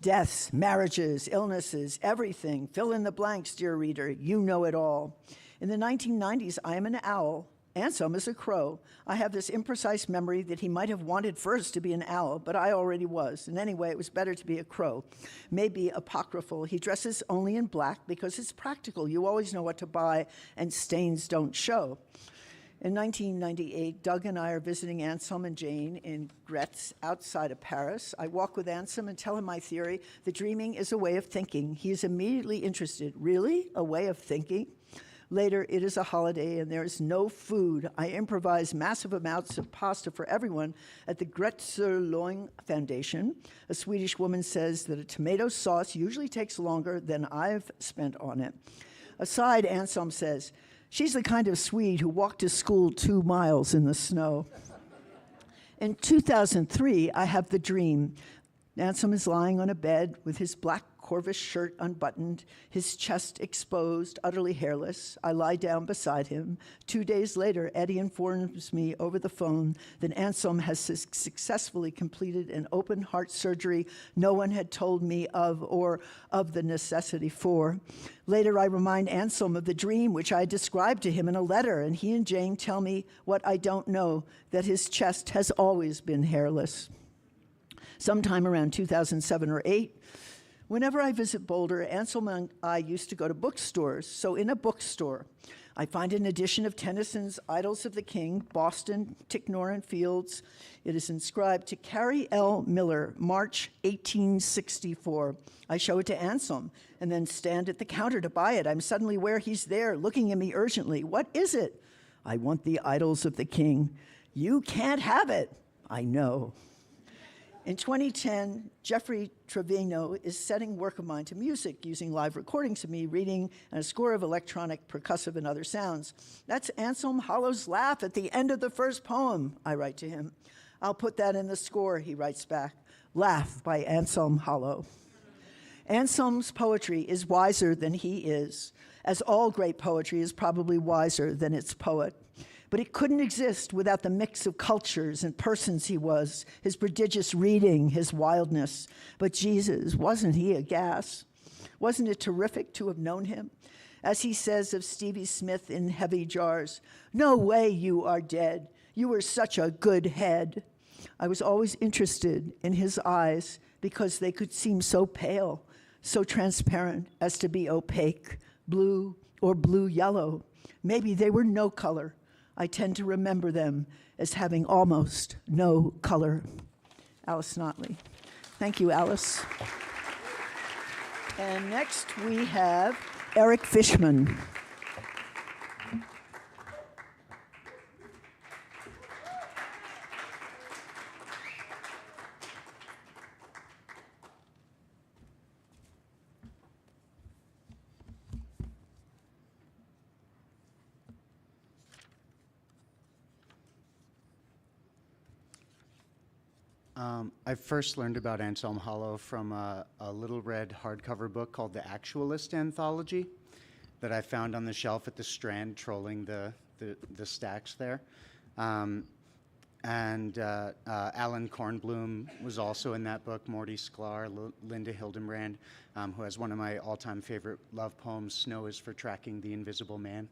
Deaths, marriages, illnesses, everything. Fill in the blanks, dear reader. You know it all. In the 1990s, I am an owl. Anselm is a crow. I have this imprecise memory that he might have wanted first to be an owl, but I already was. And anyway, it was better to be a crow. Maybe apocryphal. He dresses only in black because it's practical. You always know what to buy, and stains don't show. In 1998, Doug and I are visiting Anselm and Jane in Gretz outside of Paris. I walk with Anselm and tell him my theory that dreaming is a way of thinking. He is immediately interested. Really? A way of thinking? Later, it is a holiday and there is no food. I improvise massive amounts of pasta for everyone at the Gretzer Foundation. A Swedish woman says that a tomato sauce usually takes longer than I've spent on it. Aside, Anselm says, she's the kind of Swede who walked to school 2 miles in the snow. In 2003, I have the dream. Anselm is lying on a bed with his black Corvus shirt unbuttoned, his chest exposed, utterly hairless. I lie down beside him. 2 days later, Eddie informs me over the phone that Anselm has successfully completed an open heart surgery no one had told me of or of the necessity for. Later, I remind Anselm of the dream which I described to him in a letter, and he and Jane tell me what I don't know, that his chest has always been hairless. Sometime around 2007 or 8, whenever I visit Boulder, Anselm and I used to go to bookstores. So in a bookstore, I find an edition of Tennyson's Idylls of the King, Boston, Ticknor and Fields. It is inscribed to Carrie L. Miller, March 1864. I show it to Anselm and then stand at the counter to buy it. I'm suddenly aware he's there, looking at me urgently. What is it? I want the Idylls of the King. You can't have it. I know. In 2010, Jeffrey Trevino is setting work of mine to music using live recordings of me reading and a score of electronic, percussive, and other sounds. That's Anselm Hollo's laugh at the end of the first poem, I write to him. I'll put that in the score, he writes back. Laugh by Anselm Hollo. Anselm's poetry is wiser than he is, as all great poetry is probably wiser than its poet. But it couldn't exist without the mix of cultures and persons he was, his prodigious reading, his wildness. But Jesus, wasn't he a gas? Wasn't it terrific to have known him? As he says of Stevie Smith in Heavy Jars, no way you are dead. You were such a good head. I was always interested in his eyes because they could seem so pale, so transparent as to be opaque, blue or blue-yellow. Maybe they were no color. I tend to remember them as having almost no color. Alice Notley. Thank you, Alice. And next we have Eric Fishman. I first learned about Anselm Hollo from a little red hardcover book called The Actualist Anthology that I found on the shelf at the Strand, trolling the stacks there. Alan Kornblum was also in that book, Morty Sklar, Linda Hildenbrand, who has one of my all-time favorite love poems, Snow is for Tracking the Invisible Man.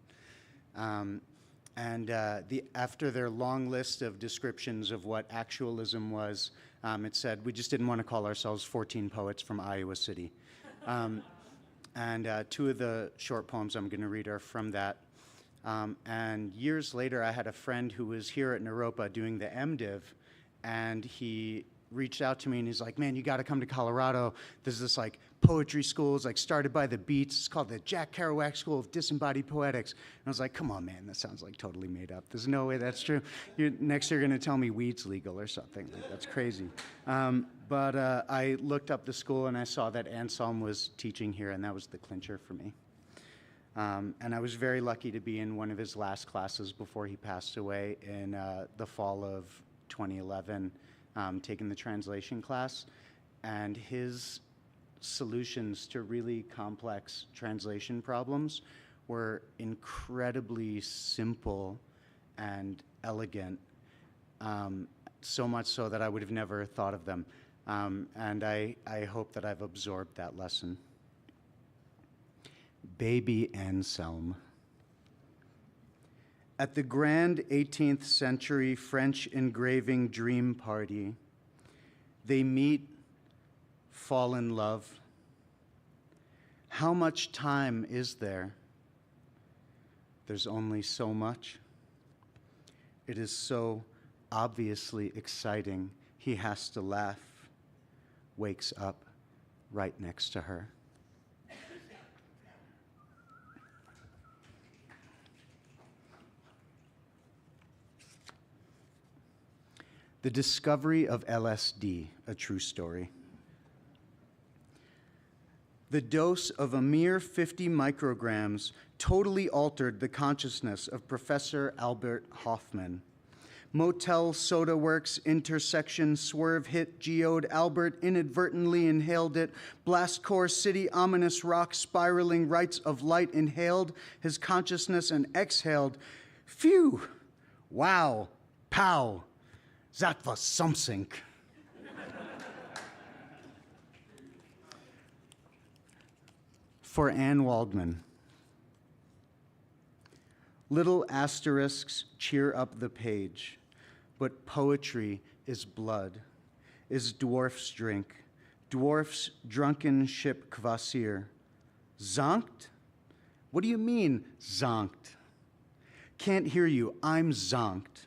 After their long list of descriptions of what actualism was, it said, we just didn't want to call ourselves 14 poets from Iowa City. Two of the short poems I'm going to read are from that. And years later, I had a friend who was here at Naropa doing the MDiv, and he reached out to me and he's like, man, you got to come to Colorado. There's this like poetry school. It's like started by the Beats. It's called the Jack Kerouac School of Disembodied Poetics. And I was like, come on, man, that sounds like totally made up. There's no way that's true. Next you're going to tell me weed's legal or something. Like, that's crazy. But I looked up the school and I saw that Anselm was teaching here, and that was the clincher for me. And I was very lucky to be in one of his last classes before he passed away in the fall of 2011, taking the translation class. And his solutions to really complex translation problems were incredibly simple and elegant, so much so that I would have never thought of them. And I hope that I've absorbed that lesson. Baby Anselm. At the grand 18th century French engraving dream party, they meet, fall in love. How much time is there? There's only so much. It is so obviously exciting, he has to laugh. Wakes up right next to her. The discovery of LSD, a true story. The dose of a mere 50 micrograms totally altered the consciousness of Professor Albert Hoffman. Motel Soda Works intersection swerve hit geode Albert inadvertently inhaled it. Blast core city ominous rock spiraling rights of light inhaled his consciousness and exhaled. Phew! Wow! Pow! That was something. For Anne Waldman. Little asterisks cheer up the page, but poetry is blood, is dwarf's drink, dwarf's drunken ship Kvasir. Zonkt? What do you mean, zonkt? Can't hear you, I'm zonked.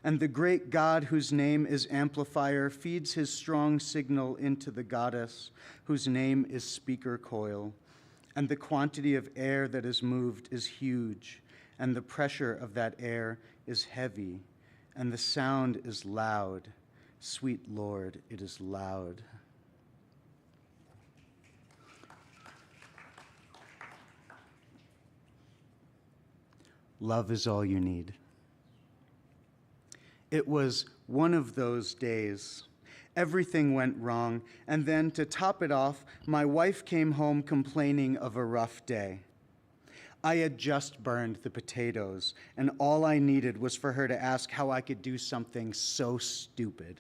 And the great God whose name is amplifier feeds his strong signal into the goddess whose name is speaker coil. And the quantity of air that is moved is huge, and the pressure of that air is heavy, and the sound is loud. Sweet Lord, it is loud. Love is all you need. It was one of those days. Everything went wrong, and then to top it off, my wife came home complaining of a rough day. I had just burned the potatoes, and all I needed was for her to ask how I could do something so stupid.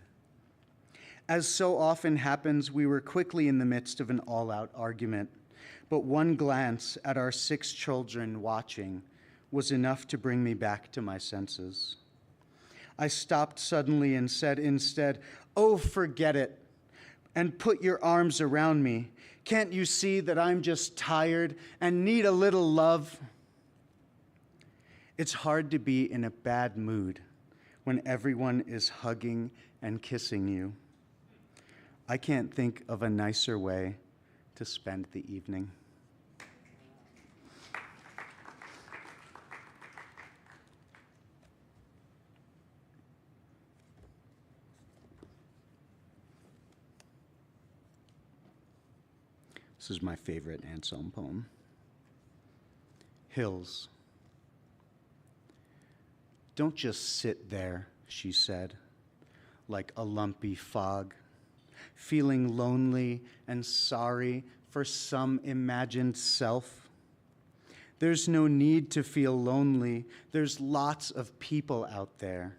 As so often happens, we were quickly in the midst of an all-out argument, but one glance at our 6 children watching was enough to bring me back to my senses. I stopped suddenly and said instead, "Oh, forget it, and put your arms around me. Can't you see that I'm just tired and need a little love?" It's hard to be in a bad mood when everyone is hugging and kissing you. I can't think of a nicer way to spend the evening. This is my favorite Anselm poem. Hills. Don't just sit there, she said, like a lumpy fog, feeling lonely and sorry for some imagined self. There's no need to feel lonely. There's lots of people out there.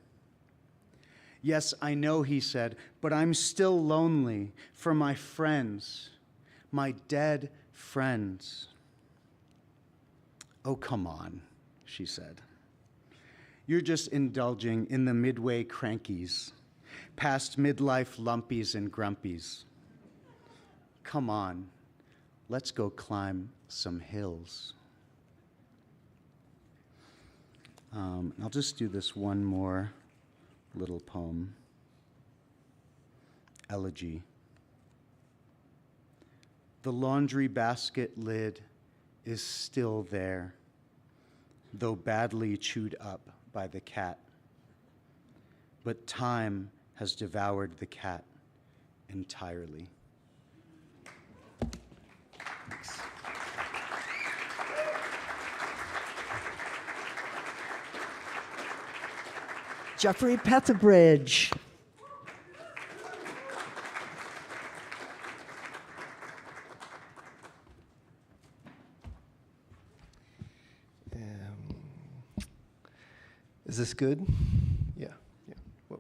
Yes, I know, he said, but I'm still lonely for my friends, my dead friends. Oh, come on, she said. You're just indulging in the midway crankies, past midlife lumpies and grumpies. Come on, let's go climb some hills. I'll just do this one more little poem. Elegy. The laundry basket lid is still there, though badly chewed up by the cat. But time has devoured the cat entirely. Thanks. Jeffrey Petherbridge. Is this good? Yeah. Whoa.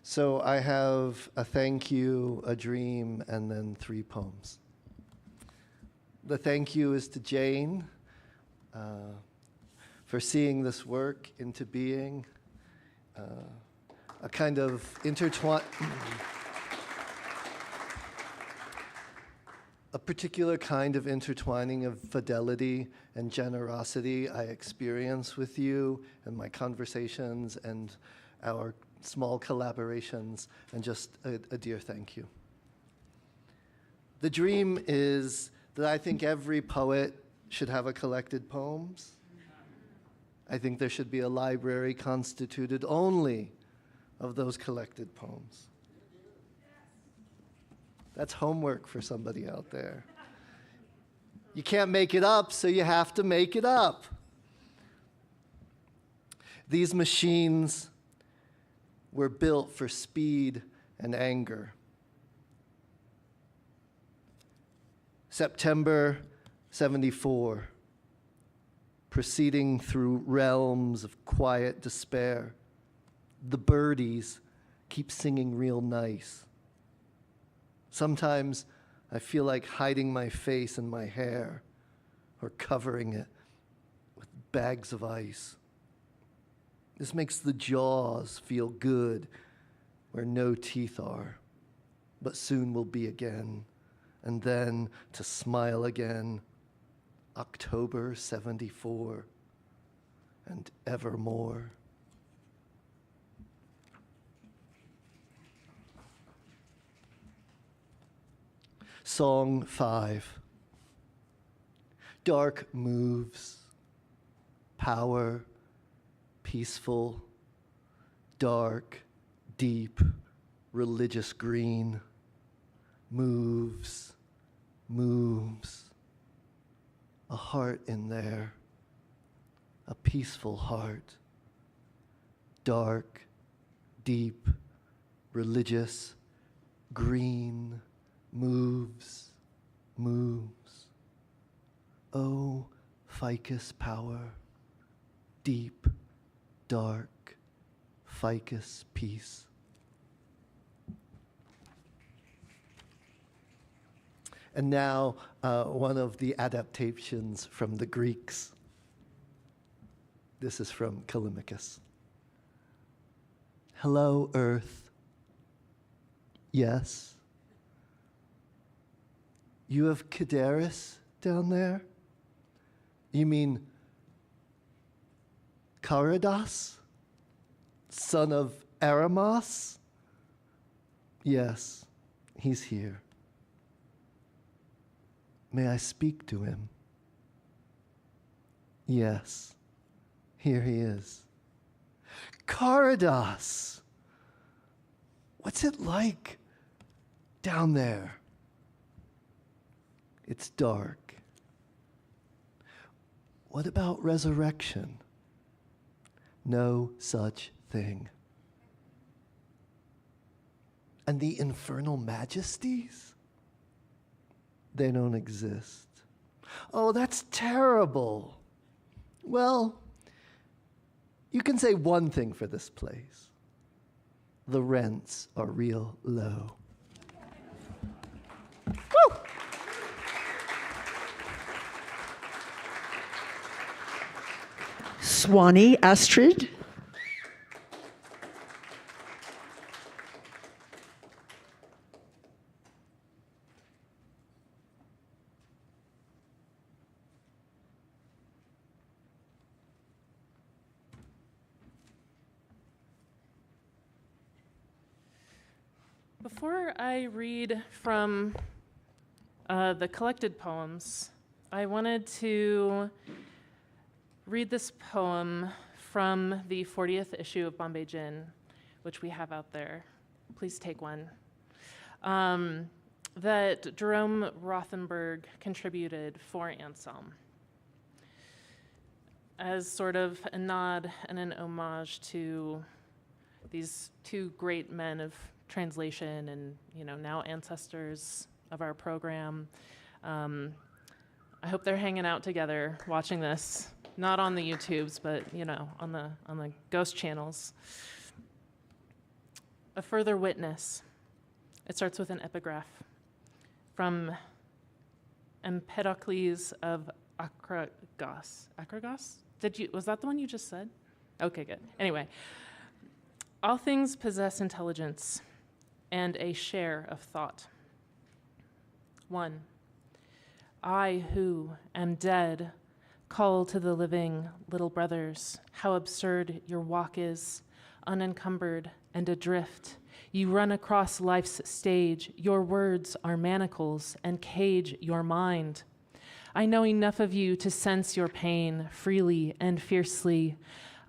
So I have a thank you, a dream, and then 3 poems. The thank you is to Jane for seeing this work into being, a kind of a particular kind of intertwining of fidelity and generosity I experience with you and my conversations and our small collaborations, and just a dear thank you. The dream is that I think every poet should have a collected poems. I think there should be a library constituted only of those collected poems. That's homework for somebody out there. You can't make it up, so you have to make it up. These machines were built for speed and anger. September 74, proceeding through realms of quiet despair. The birdies keep singing real nice. Sometimes I feel like hiding my face in my hair or covering it with bags of ice. This makes the jaws feel good where no teeth are, but soon will be again, and then to smile again. October 74 and evermore. Song 5. Dark moves, power, peaceful, dark, deep, religious green, moves, a heart in there, a peaceful heart, dark, deep, religious, green, moves. Oh, ficus power, deep, dark, ficus peace. And now, one of the adaptations from the Greeks. This is from Callimachus. Hello, Earth. Yes. You have Kidaris down there? You mean Caridas, son of Aramas? Yes, he's here. May I speak to him? Yes, here he is. Caridas! What's it like down there? It's dark. What about resurrection? No such thing. And the infernal majesties? They don't exist. Oh, that's terrible. Well, you can say one thing for this place. The rents are real low. Woo! Swanee Astrid. Before I read from the collected poems, I wanted to read this poem from the 40th issue of Bombay Gin, which we have out there. Please take one. That Jerome Rothenberg contributed for Anselm as sort of a nod and an homage to these two great men of translation and, now ancestors of our program. I hope they're hanging out together watching this, not on the YouTubes, but, on the ghost channels. A further witness. It starts with an epigraph from Empedocles of Acragos. Acragos? Was that the one you just said? Okay, good. Anyway, all things possess intelligence and a share of thought. 1. I who am dead call to the living, little brothers, how absurd your walk is, unencumbered and adrift. You run across life's stage, your words are manacles and cage your mind. I know enough of you to sense your pain freely and fiercely.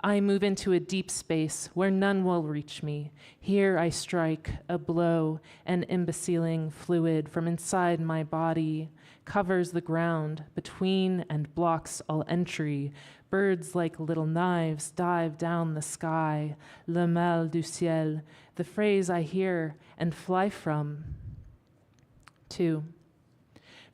I move into a deep space where none will reach me. Here I strike a blow, an imbeciling fluid from inside my body covers the ground between and blocks all entry. Birds like little knives dive down the sky. Le mal du ciel, the phrase I hear and fly from. 2.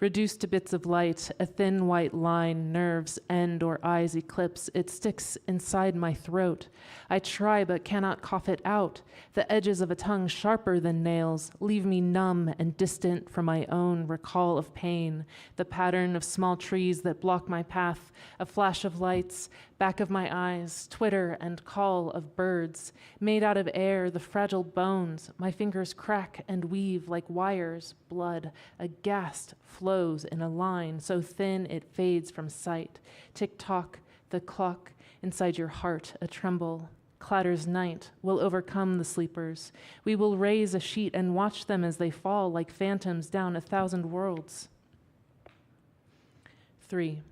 Reduced to bits of light, a thin white line, nerves end or eyes eclipse. It sticks inside my throat. I try but cannot cough it out. The edges of a tongue sharper than nails leave me numb and distant from my own recall of pain. The pattern of small trees that block my path, a flash of lights, back of my eyes, twitter and call of birds. Made out of air, the fragile bones, my fingers crack and weave like wires. Blood, aghast, flows in a line so thin it fades from sight. Tick-tock, the clock inside your heart a tremble. Clatters night will overcome the sleepers. We will raise a sheet and watch them as they fall like phantoms down 1,000 worlds. 3.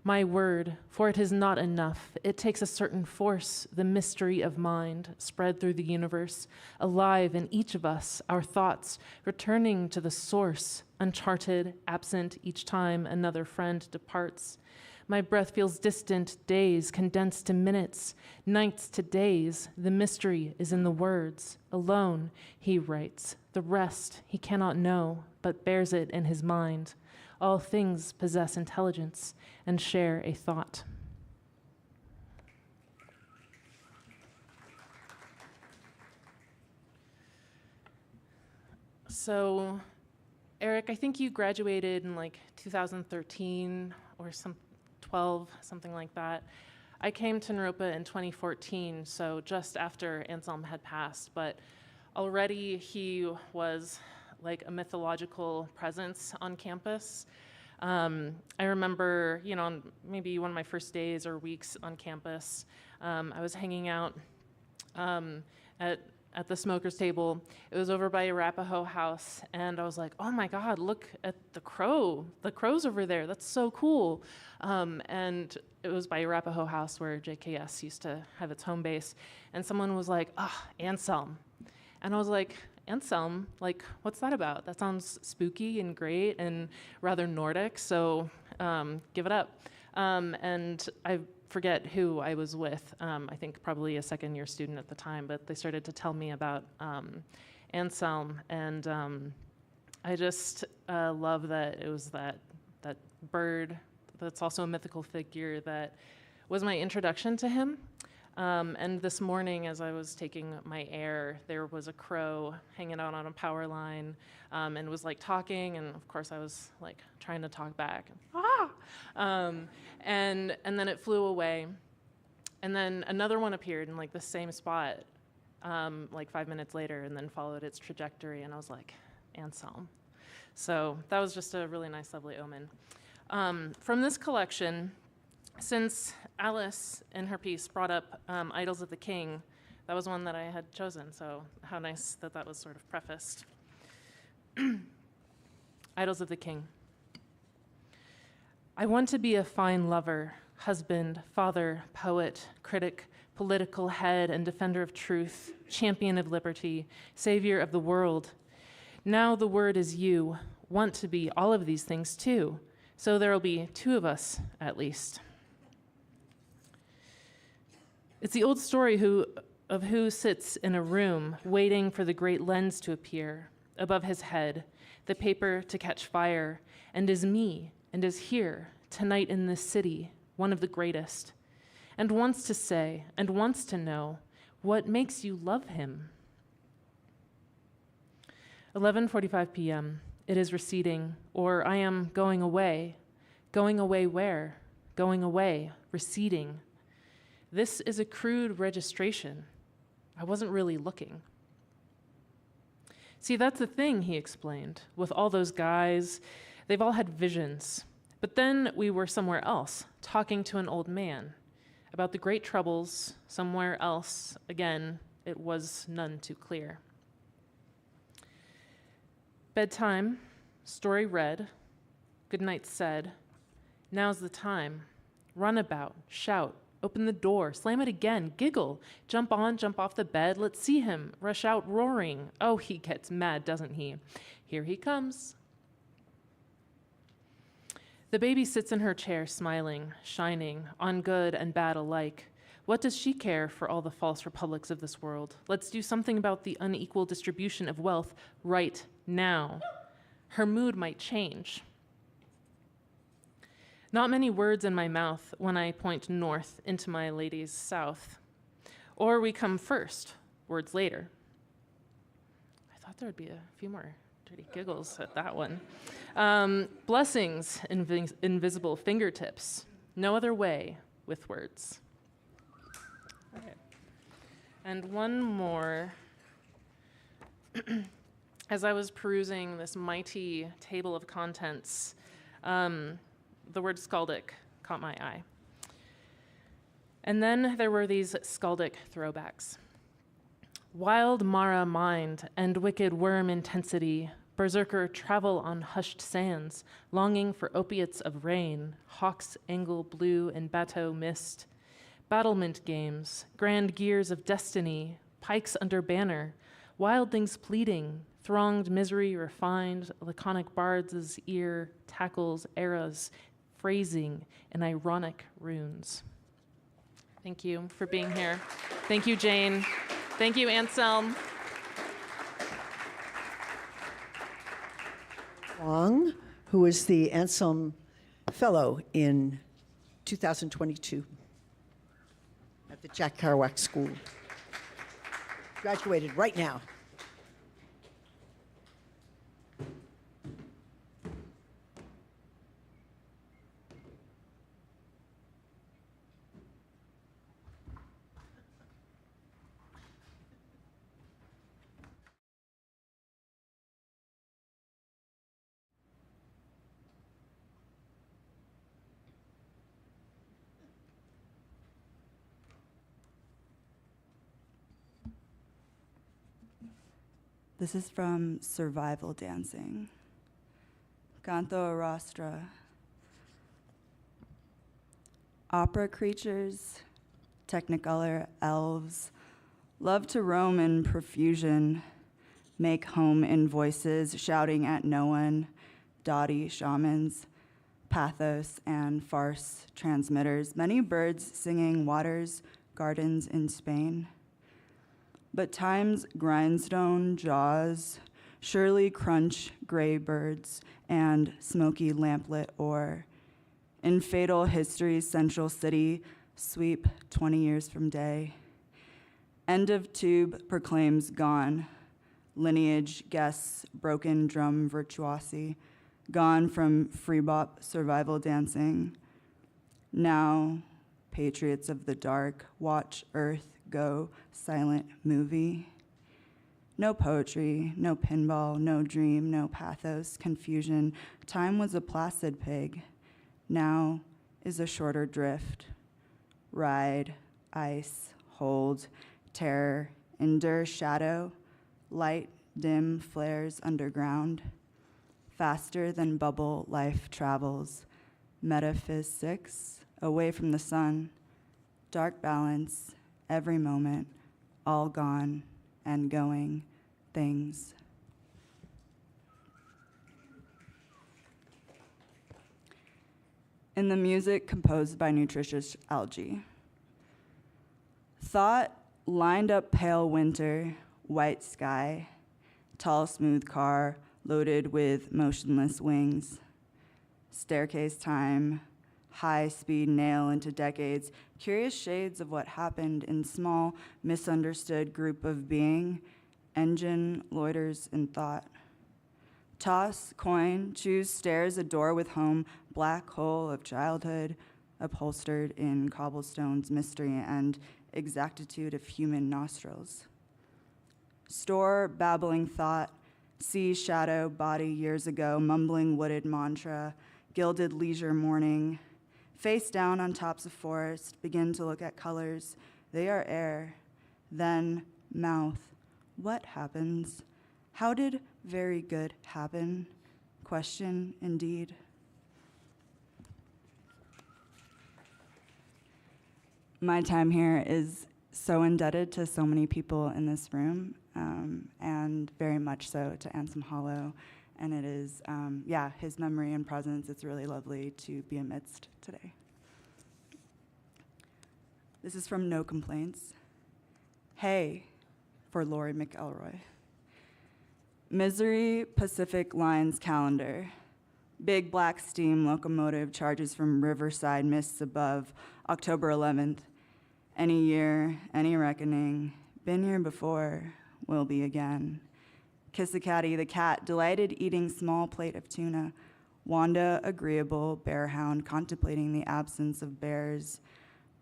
My word, for it is not enough. It takes a certain force, the mystery of mind, spread through the universe, alive in each of us, our thoughts, returning to the source, uncharted, absent each time another friend departs. My breath feels distant, days condensed to minutes, nights to days. The mystery is in the words. Alone, he writes. The rest he cannot know, but bears it in his mind. All things possess intelligence and share a thought. So, Eric, I think you graduated in like 2013 or 12, something like that. I came to Naropa in 2014, so just after Anselm had passed, but already he was like a mythological presence on campus. I remember, on maybe one of my first days or weeks on campus, I was hanging out at the smoker's table. It was over by Arapahoe House, and I was like, oh my God, look at the crow. The crow's over there. That's so cool. And it was by Arapahoe House where JKS used to have its home base. And someone was like, Anselm. And I was like, Anselm, like, what's that about? That sounds spooky and great and rather Nordic, so give it up. And I forget who I was with. I think probably a second-year student at the time, but they started to tell me about Anselm, and I just love that it was that bird that's also a mythical figure that was my introduction to him. And this morning, as I was taking my air, there was a crow hanging out on a power line, and was like talking, and of course I was like trying to talk back. And then it flew away, and then another one appeared in like the same spot, like 5 minutes later, and then followed its trajectory, and I was like, Anselm. So that was just a really nice, lovely omen. From this collection, since Alice in her piece brought up Idols of the King, that was one that I had chosen, so how nice that that was sort of prefaced. Idols of the King. I want to be a fine lover, husband, father, poet, critic, political head and defender of truth, champion of liberty, savior of the world. Now the word is you, want to be all of these things too, so there will be two of us at least. It's the old story of who sits in a room waiting for the great lens to appear above his head, the paper to catch fire, and is me, and is here, tonight in this city, one of the greatest, and wants to say, and wants to know, what makes you love him? 11:45 p.m. It is receding, or I am going away. Going away where? Going away, receding. This is a crude registration. I wasn't really looking. See, that's the thing, he explained. With all those guys, they've all had visions. But then we were somewhere else, talking to an old man about the great troubles somewhere else. Again, it was none too clear. Bedtime, story read, good night said. Now's the time. Run about, shout, open the door, slam it again, giggle, jump on, jump off the bed, let's see him, rush out roaring. Oh, he gets mad, doesn't he? Here he comes. The baby sits in her chair, smiling, shining, on good and bad alike. What does she care for all the false republics of this world? Let's do something about the unequal distribution of wealth right now. Her mood might change. Not many words in my mouth when I point north into my lady's south. Or we come first, words later. I thought there would be a few more dirty giggles at that one. Blessings, invisible fingertips. No other way with words. All right. And one more. As I was perusing this mighty table of contents, the word skaldic caught my eye. And then there were these skaldic throwbacks. Wild Mara mind and wicked worm intensity, berserker travel on hushed sands, longing for opiates of rain, hawks angle blue and bateau mist, battlement games, grand gears of destiny, pikes under banner, wildlings pleading, thronged misery refined, laconic bards' ear, tackles, eras, phrasing, and ironic runes. Thank you for being here. Thank you, Jane. Thank you, Anselm. Wong, who is the Anselm Fellow in 2022 at the Jack Kerouac School. Graduated right now. This is from Survival Dancing. Canto Arastra. Opera creatures, technicolor elves, love to roam in profusion, make home in voices, shouting at no one, dotty shamans, pathos and farce transmitters, many birds singing waters, gardens in Spain. But time's grindstone jaws surely crunch gray birds and smoky lamplit ore. In fatal history's central city, sweep 20 years from day. End of tube proclaims gone. Lineage guests broken drum virtuosi, gone from free bop survival dancing. Now, patriots of the dark, watch Earth go silent movie. No poetry, no pinball, no dream, no pathos, confusion. Time was a placid pig. Now is a shorter drift. Ride, ice, hold, terror, endure shadow, light, dim flares underground. Faster than bubble life travels. Metaphysics, away from the sun. Dark balance, every moment, all gone and going things. In the music composed by nutritious algae. Thought lined up pale winter, white sky, tall smooth car loaded with motionless wings. Staircase time, high speed nail into decades, curious shades of what happened in small, misunderstood group of being, engine loiters in thought. Toss, coin, choose, stares, a door with home, black hole of childhood, upholstered in cobblestone's mystery and exactitude of human nostrils. Store, babbling thought, see shadow, body years ago, mumbling wooded mantra, gilded leisure morning, face down on tops of forest, begin to look at colors, they are air, then mouth. What happens? How did very good happen? Question, indeed. My time here is so indebted to so many people in this room, and very much so to Anselm Hollo. And it is, his memory and presence, it's really lovely to be amidst today. This is from No Complaints. Hey, for Lori McElroy. Misery Pacific Lines calendar. Big black steam locomotive charges from riverside mists above, October 11th. Any year, any reckoning, been here before, will be again. Kissacatty the cat, delighted eating small plate of tuna. Wanda, agreeable, bearhound, contemplating the absence of bears.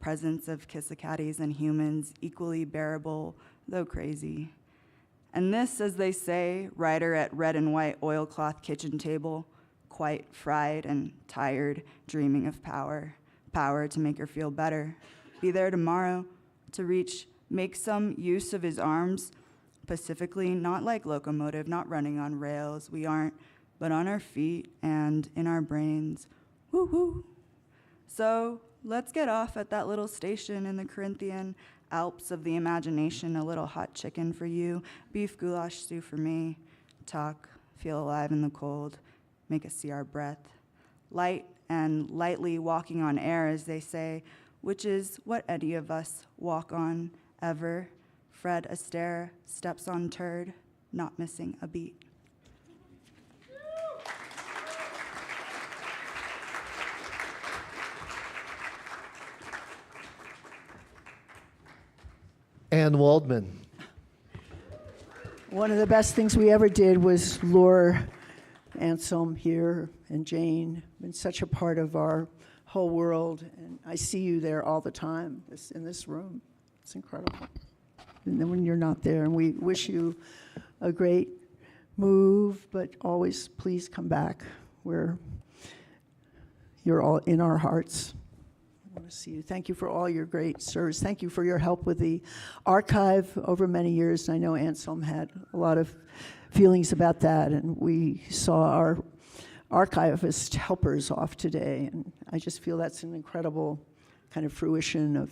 Presence of kissacatties and humans, equally bearable, though crazy. And this, as they say, writer at red and white oilcloth kitchen table, quite fried and tired, dreaming of power. Power to make her feel better. Be there tomorrow to reach, make some use of his arms, pacifically, not like locomotive, not running on rails, we aren't, but on our feet and in our brains. Woo-hoo. So let's get off at that little station in the Corinthian Alps of the imagination, a little hot chicken for you, beef goulash stew for me, talk, feel alive in the cold, make us see our breath. Light and lightly walking on air, as they say, which is what any of us walk on ever. Fred Astaire steps on turd, not missing a beat. Ann Waldman. One of the best things we ever did was lure Anselm here and Jane. Been such a part of our whole world, and I see you there all the time in this room. It's incredible. And then when you're not there, and we wish you a great move, but always please come back where you're all in our hearts. want to see you. Thank you for all your great service. Thank you for your help with the archive over many years. I know Anselm had a lot of feelings about that, and we saw our archivist helpers off today, and I just feel that's an incredible kind of fruition of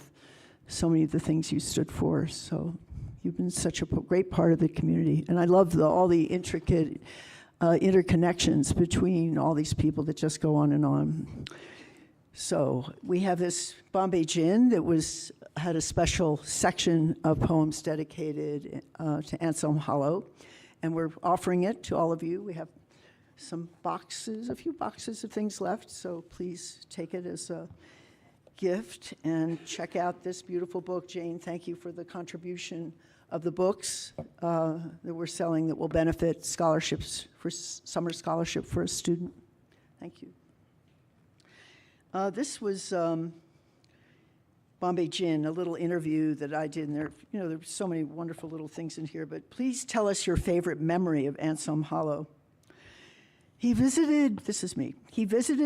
so many of the things you stood for. So you've been such a great part of the community, and I love all the intricate interconnections between all these people that just go on and on. So we have this Bombay Gin that had a special section of poems dedicated to Anselm Hollo, and we're offering it to all of you. We have a few boxes of things left, so please take it as a gift and check out this beautiful book. Jane, thank you for the contribution of the books that we're selling that will benefit scholarships for summer scholarship for a student. Thank you. This was Bombay Gin, a little interview that I did, and there were so many wonderful little things in here, but please tell us your favorite memory of Anselm Hollo. He visited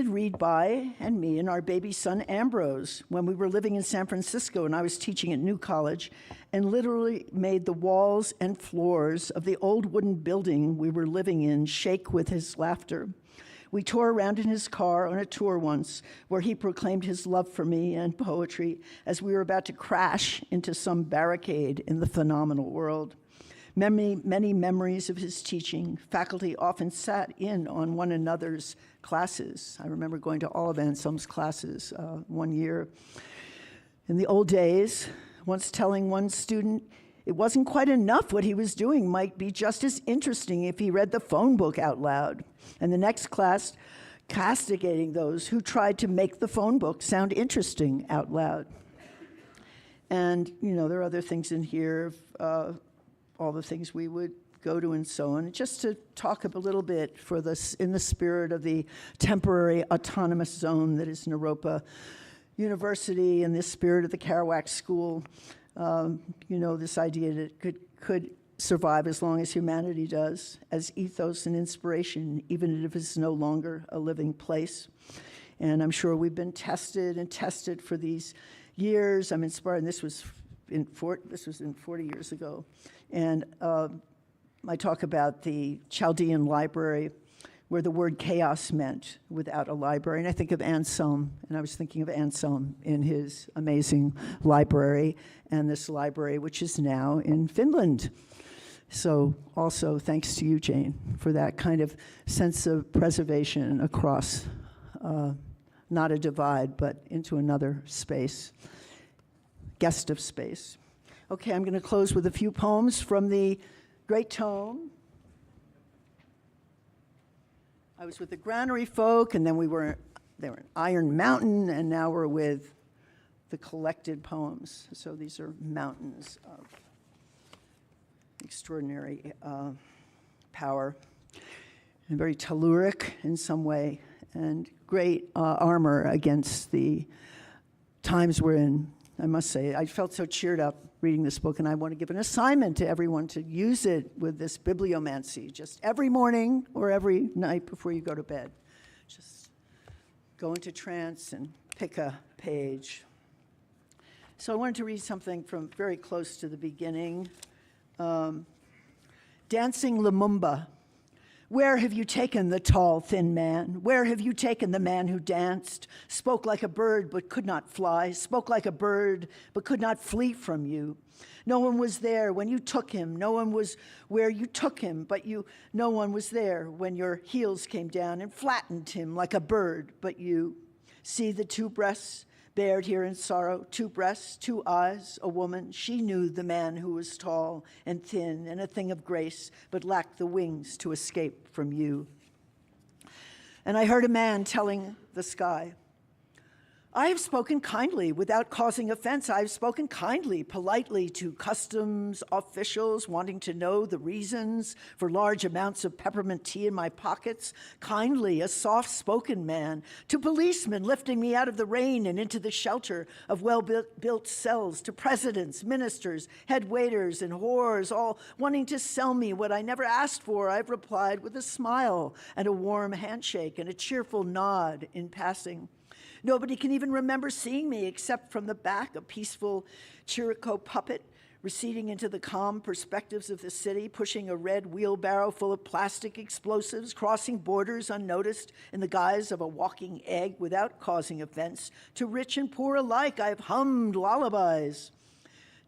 Reed By and me and our baby son Ambrose when we were living in San Francisco and I was teaching at New College, and literally made the walls and floors of the old wooden building we were living in shake with his laughter. We tore around in his car on a tour once where he proclaimed his love for me and poetry as we were about to crash into some barricade in the phenomenal world. Many memories of his teaching. Faculty often sat in on one another's classes. I remember going to all of Anselm's classes one year. In the old days, once telling one student it wasn't quite enough what he was doing might be just as interesting if he read the phone book out loud. And the next class, castigating those who tried to make the phone book sound interesting out loud. And, there are other things in here, all the things we would go to and so on. Just to talk a little bit in the spirit of the temporary autonomous zone that is Naropa University, and the spirit of the Kerouac School, this idea that it could survive as long as humanity does, as ethos and inspiration, even if it's no longer a living place. And I'm sure we've been tested for these years. I'm inspired, and this was 40 years ago. And I talk about the Chaldean library, where the word chaos meant without a library. And I think of Anselm, and I was thinking of Anselm in his amazing library, and this library, which is now in Finland. So also thanks to you, Jane, for that kind of sense of preservation across, not a divide, but into another space, guest of space. Okay, I'm going to close with a few poems from the great tome. I was with the Granary folk, and then they were in Iron Mountain, and now we're with the collected poems. So these are mountains of extraordinary power, and very telluric in some way, and great armor against the times we're in. I must say, I felt so cheered up reading this book, and I want to give an assignment to everyone to use it with this bibliomancy, just every morning or every night before you go to bed. Just go into trance and pick a page. So I wanted to read something from very close to the beginning. Dancing Lumumba. Where have you taken the tall, thin man? Where have you taken the man who danced, spoke like a bird but could not fly, spoke like a bird but could not flee from you? No one was there when you took him. No one was where you took him, but no one was there when your heels came down and flattened him like a bird, but you. See the two breasts bared here in sorrow, two breasts, two eyes, a woman. She knew the man who was tall and thin and a thing of grace, but lacked the wings to escape from you. And I heard a man telling the sky, I have spoken kindly without causing offense. I have spoken kindly, politely to customs officials wanting to know the reasons for large amounts of peppermint tea in my pockets. Kindly, a soft-spoken man, to policemen lifting me out of the rain and into the shelter of well-built cells, to presidents, ministers, head waiters, and whores, all wanting to sell me what I never asked for. I've replied with a smile and a warm handshake and a cheerful nod in passing. Nobody can even remember seeing me except from the back, a peaceful Chirico puppet receding into the calm perspectives of the city, pushing a red wheelbarrow full of plastic explosives, crossing borders unnoticed in the guise of a walking egg without causing offense. To rich and poor alike, I've hummed lullabies,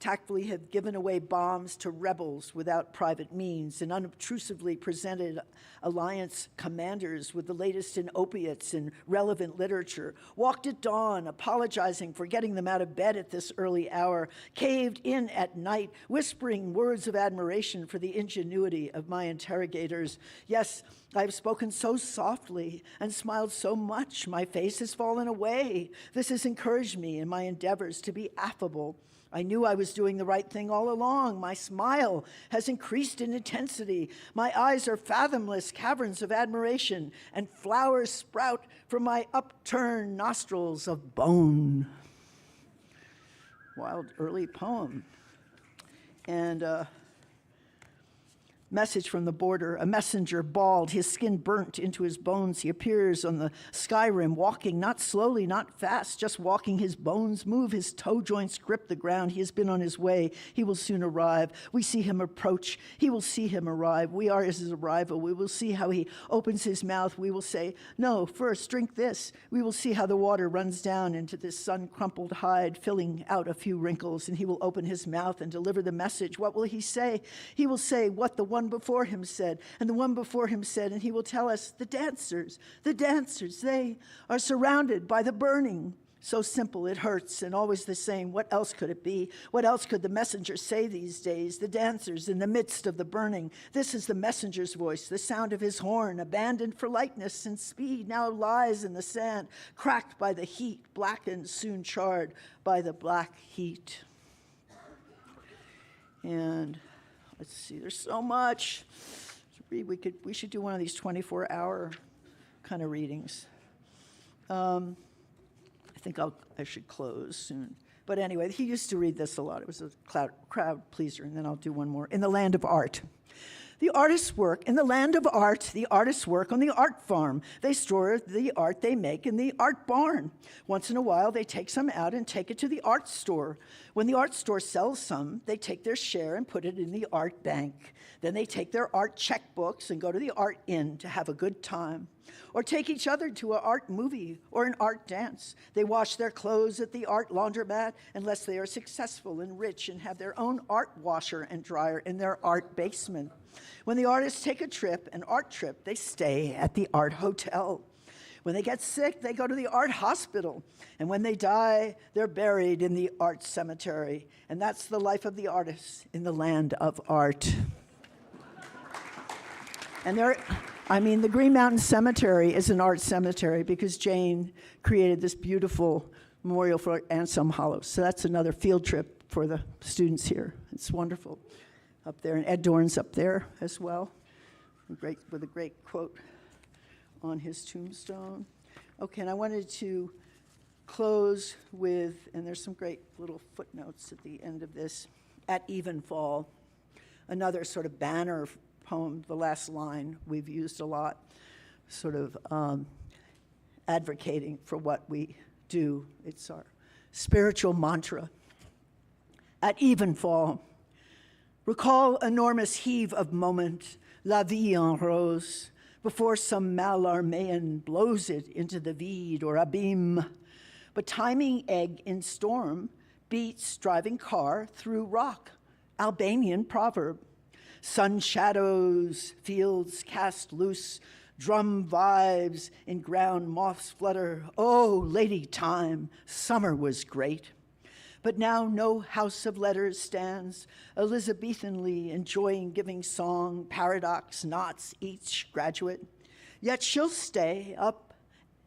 tactfully have given away bombs to rebels without private means, and unobtrusively presented alliance commanders with the latest in opiates and relevant literature, walked at dawn, apologizing for getting them out of bed at this early hour, caved in at night, whispering words of admiration for the ingenuity of my interrogators. Yes, I've spoken so softly and smiled so much, my face has fallen away. This has encouraged me in my endeavors to be affable. I knew I was doing the right thing all along. My smile has increased in intensity. My eyes are fathomless caverns of admiration, and flowers sprout from my upturned nostrils of bone. Wild early poem. And message from the border. A messenger, bald, his skin burnt into his bones. He appears on the sky rim, walking, not slowly, not fast, just walking. His bones move, his toe joints grip the ground. He has been on his way. He will soon arrive. We see him approach. He will see him arrive. We are his arrival. We will see how he opens his mouth. We will say, no, first, drink this. We will see how the water runs down into this sun-crumpled hide, filling out a few wrinkles, and he will open his mouth and deliver the message. What will he say? He will say what the one before him said, and the one before him said, and he will tell us, the dancers, they are surrounded by the burning. So simple, it hurts, and always the same. What else could it be? What else could the messenger say these days? The dancers in the midst of the burning. This is the messenger's voice, the sound of his horn, abandoned for lightness and speed, now lies in the sand, cracked by the heat, blackened, soon charred by the black heat. And let's see, there's so much to read. We should do one of these 24-hour kind of readings. I think I should close soon. But anyway, he used to read this a lot. It was a crowd pleaser, and then I'll do one more. In the land of art. The artists work in the land of art. The artists work on the art farm. They store the art they make in the art barn. Once in a while, they take some out and take it to the art store. When the art store sells some, they take their share and put it in the art bank. Then they take their art checkbooks and go to the art inn to have a good time, or take each other to an art movie or an art dance. They wash their clothes at the art laundromat unless they are successful and rich and have their own art washer and dryer in their art basement. When the artists take a trip, an art trip, they stay at the art hotel. When they get sick, they go to the art hospital. And when they die, they're buried in the art cemetery. And that's the life of the artists in the land of art. And the Green Mountain Cemetery is an art cemetery because Jane created this beautiful memorial for Anselm Hollo. So that's another field trip for the students here. It's wonderful up there. And Ed Dorn's up there as well, with a great quote on his tombstone. Okay, and I wanted to close with, and there's some great little footnotes at the end of this, At Evenfall, another sort of banner poem, the last line we've used a lot, sort of advocating for what we do. It's our spiritual mantra. At evenfall, recall enormous heave of moment, la vie en rose, before some Malarmean blows it into the vide or abîme. But timing egg in storm beats driving car through rock, Albanian proverb. Sun shadows, fields cast loose, drum vibes, in ground moths flutter. Oh, lady time, summer was great. But now no house of letters stands, Elizabethanly enjoying giving song, paradox knots each graduate. Yet she'll stay up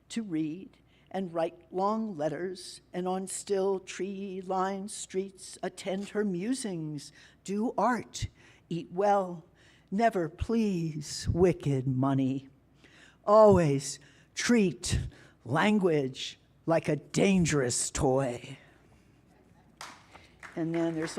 to read and write long letters, and on still tree-lined streets attend her musings, do art, eat well, never please wicked money. Always treat language like a dangerous toy. And then there's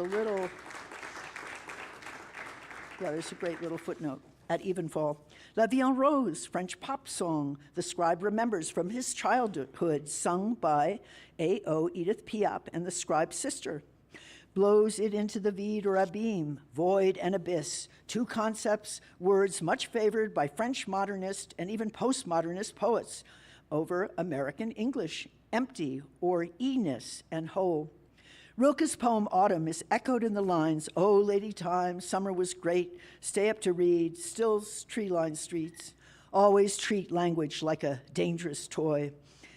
there's a great little footnote. At evenfall, La Vie en Rose, French pop song the scribe remembers from his childhood, sung by A.O. Edith Piaf and the scribe's sister. Blows it into the vide or abîme, void and abyss, two concepts, words much favored by French modernist and even postmodernist poets over American English, empty or e-ness and whole. Rilke's poem Autumn is echoed in the lines, "Oh, Lady Time, summer was great, stay up to read, still's tree-lined streets, always treat language like a dangerous toy.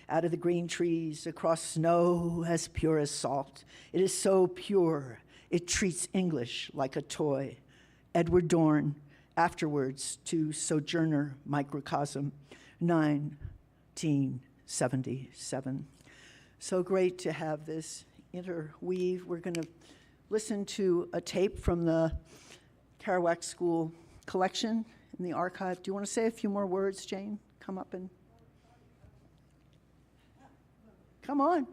Out of the green trees, across snow as pure as salt, it is so pure, it treats English like a toy." Edward Dorn, afterwards to Sojourner Microcosm, 1977. So great to have this interweave. We're going to listen to a tape from the Kerouac School collection in the archive. Do you want to say a few more words, Jane? Come up and... Come on.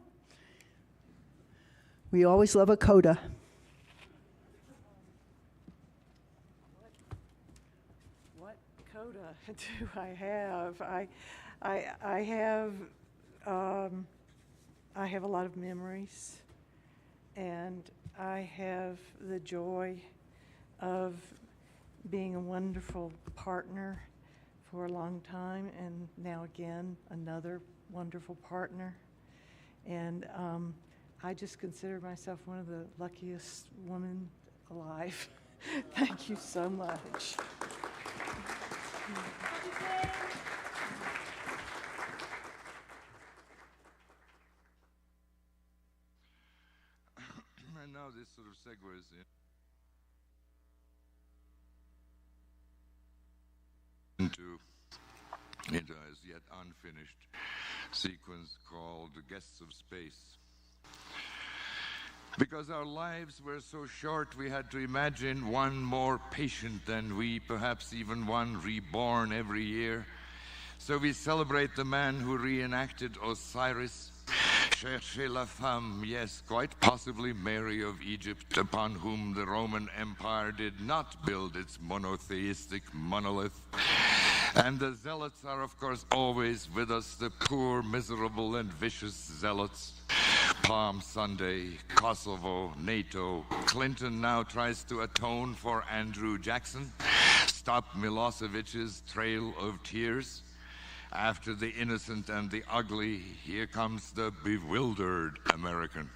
We always love a coda. What coda do I have? I have a lot of memories, and I have the joy of being a wonderful partner for a long time, and now again, another wonderful partner. And I just consider myself one of the luckiest women alive. Thank you so much. And now this sort of segues into as yet unfinished sequence called The Guests of Space. Because our lives were so short, we had to imagine one more patient than we, perhaps even one reborn every year. So we celebrate the man who reenacted Osiris, Cherchez la femme, yes, quite possibly Mary of Egypt, upon whom the Roman Empire did not build its monotheistic monolith. And the zealots are, of course, always with us, the poor, miserable, and vicious zealots. Palm Sunday, Kosovo, NATO. Clinton now tries to atone for Andrew Jackson. Stop Milosevic's trail of tears. After the innocent and the ugly, here comes the bewildered American.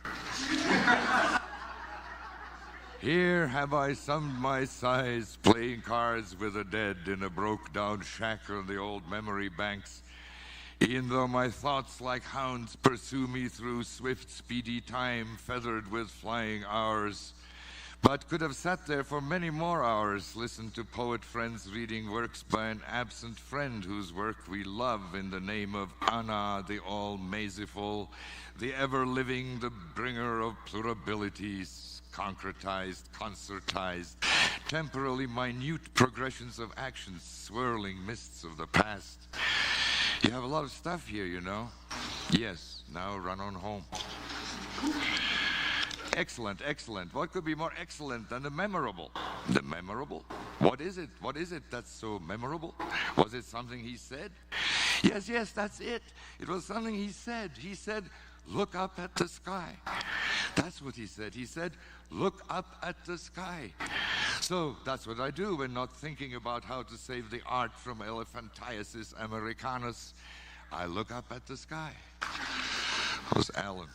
Here have I summed my sighs, playing cards with the dead in a broke-down shack on the old memory banks. E'en though my thoughts like hounds pursue me through swift, speedy time, feathered with flying hours, but could have sat there for many more hours, listened to poet friends reading works by an absent friend whose work we love in the name of Anna, the all-maziful, the ever-living, the bringer of plurabilities, concretized, concertized, temporally minute progressions of actions, swirling mists of the past. You have a lot of stuff here, you know. Yes, now run on home. Excellent, excellent. What could be more excellent than the memorable? The memorable? What is it? What is it that's so memorable? Was it something he said? Yes, yes, that's it. It was something he said. He said, look up at the sky. That's what he said. He said, look up at the sky. So that's what I do when not thinking about how to save the art from elephantiasis americanus. I look up at the sky. That was Alan.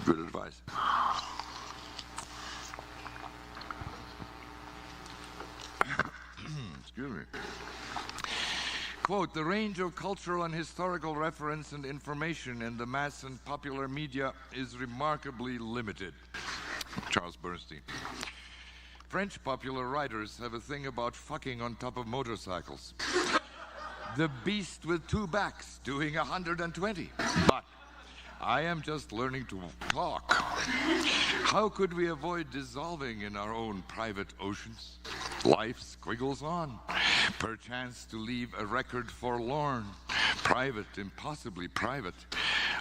Good advice. Excuse me. Quote, the range of cultural and historical reference and information in the mass and popular media is remarkably limited. Charles Bernstein. French popular writers have a thing about fucking on top of motorcycles. The beast with two backs doing 120. But I am just learning to talk. How could we avoid dissolving in our own private oceans? Life squiggles on, perchance to leave a record forlorn, private, impossibly private.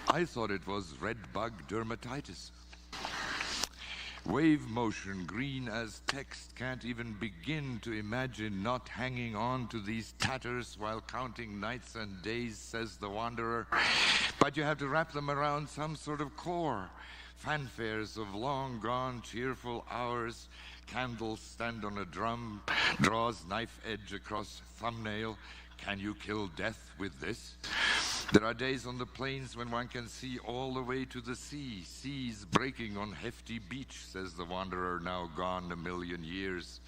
I thought it was red bug dermatitis. Wave motion, green as text, can't even begin to imagine not hanging on to these tatters while counting nights and days, says the wanderer. But you have to wrap them around some sort of core. Fanfares of long gone cheerful hours, candles stand on a drum, draws knife edge across thumbnail. Can you kill death with this? There are days on the plains when one can see all the way to the sea, seas breaking on hefty beach, says the wanderer now gone a million years.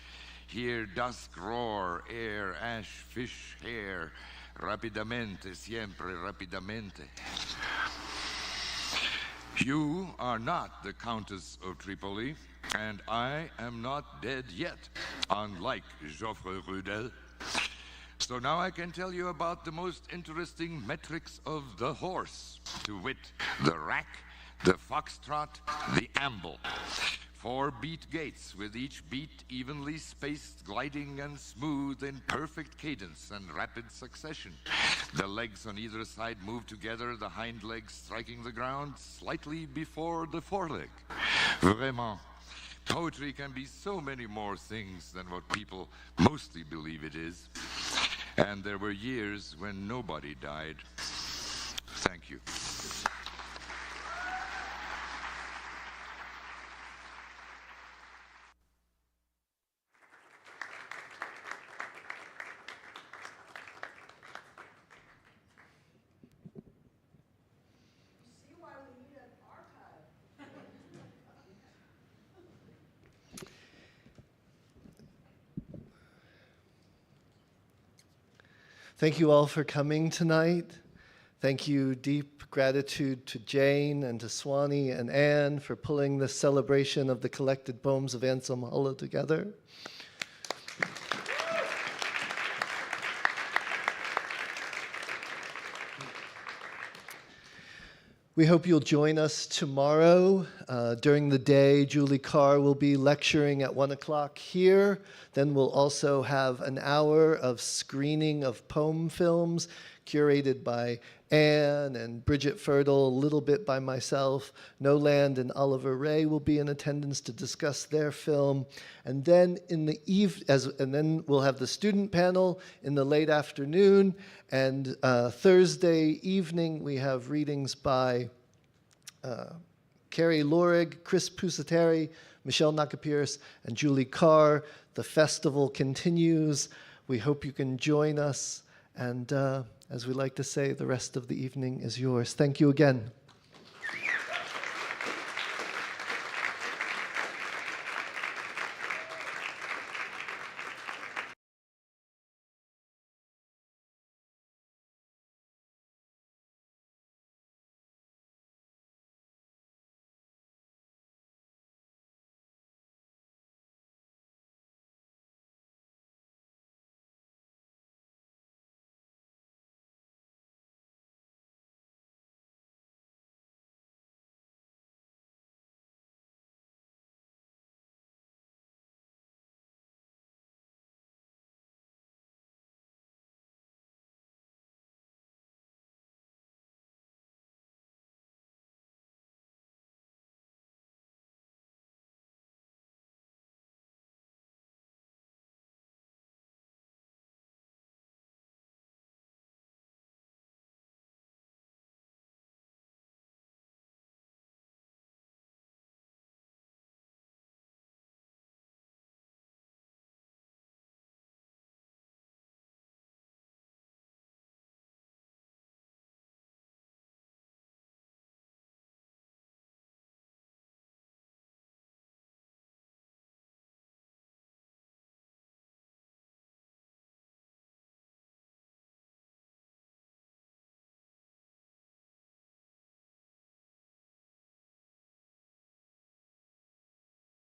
Hear dusk roar, air, ash, fish, hair, rapidamente, siempre rapidamente. You are not the Countess of Tripoli, and I am not dead yet, unlike Geoffrey Rudel. So now I can tell you about the most interesting metrics of the horse, to wit, the rack, the foxtrot, the amble. 4 beat gaits, with each beat evenly spaced, gliding and smooth in perfect cadence and rapid succession. The legs on either side move together, the hind legs striking the ground slightly before the foreleg. Vraiment, poetry can be so many more things than what people mostly believe it is. And there were years when nobody died. Thank you. Thank you all for coming tonight. Thank you, deep gratitude to Jane and to Swanee and Anne for pulling this celebration of the collected poems of Anselm Hollo together. We hope you'll join us tomorrow. During the day, Julie Carr will be lecturing at 1 o'clock here. Then we'll also have an hour of screening of poem films curated by Anne and Bridget Fertile, a little bit by myself. Noland and Oliver Ray will be in attendance to discuss their film. And then in the and then we'll have the student panel in the late afternoon. And Thursday evening, we have readings by Carrie Lorig, Chris Pusateri, Michelle Nakapierce, and Julie Carr. The festival continues. We hope you can join us. And as we like to say, the rest of the evening is yours. Thank you again.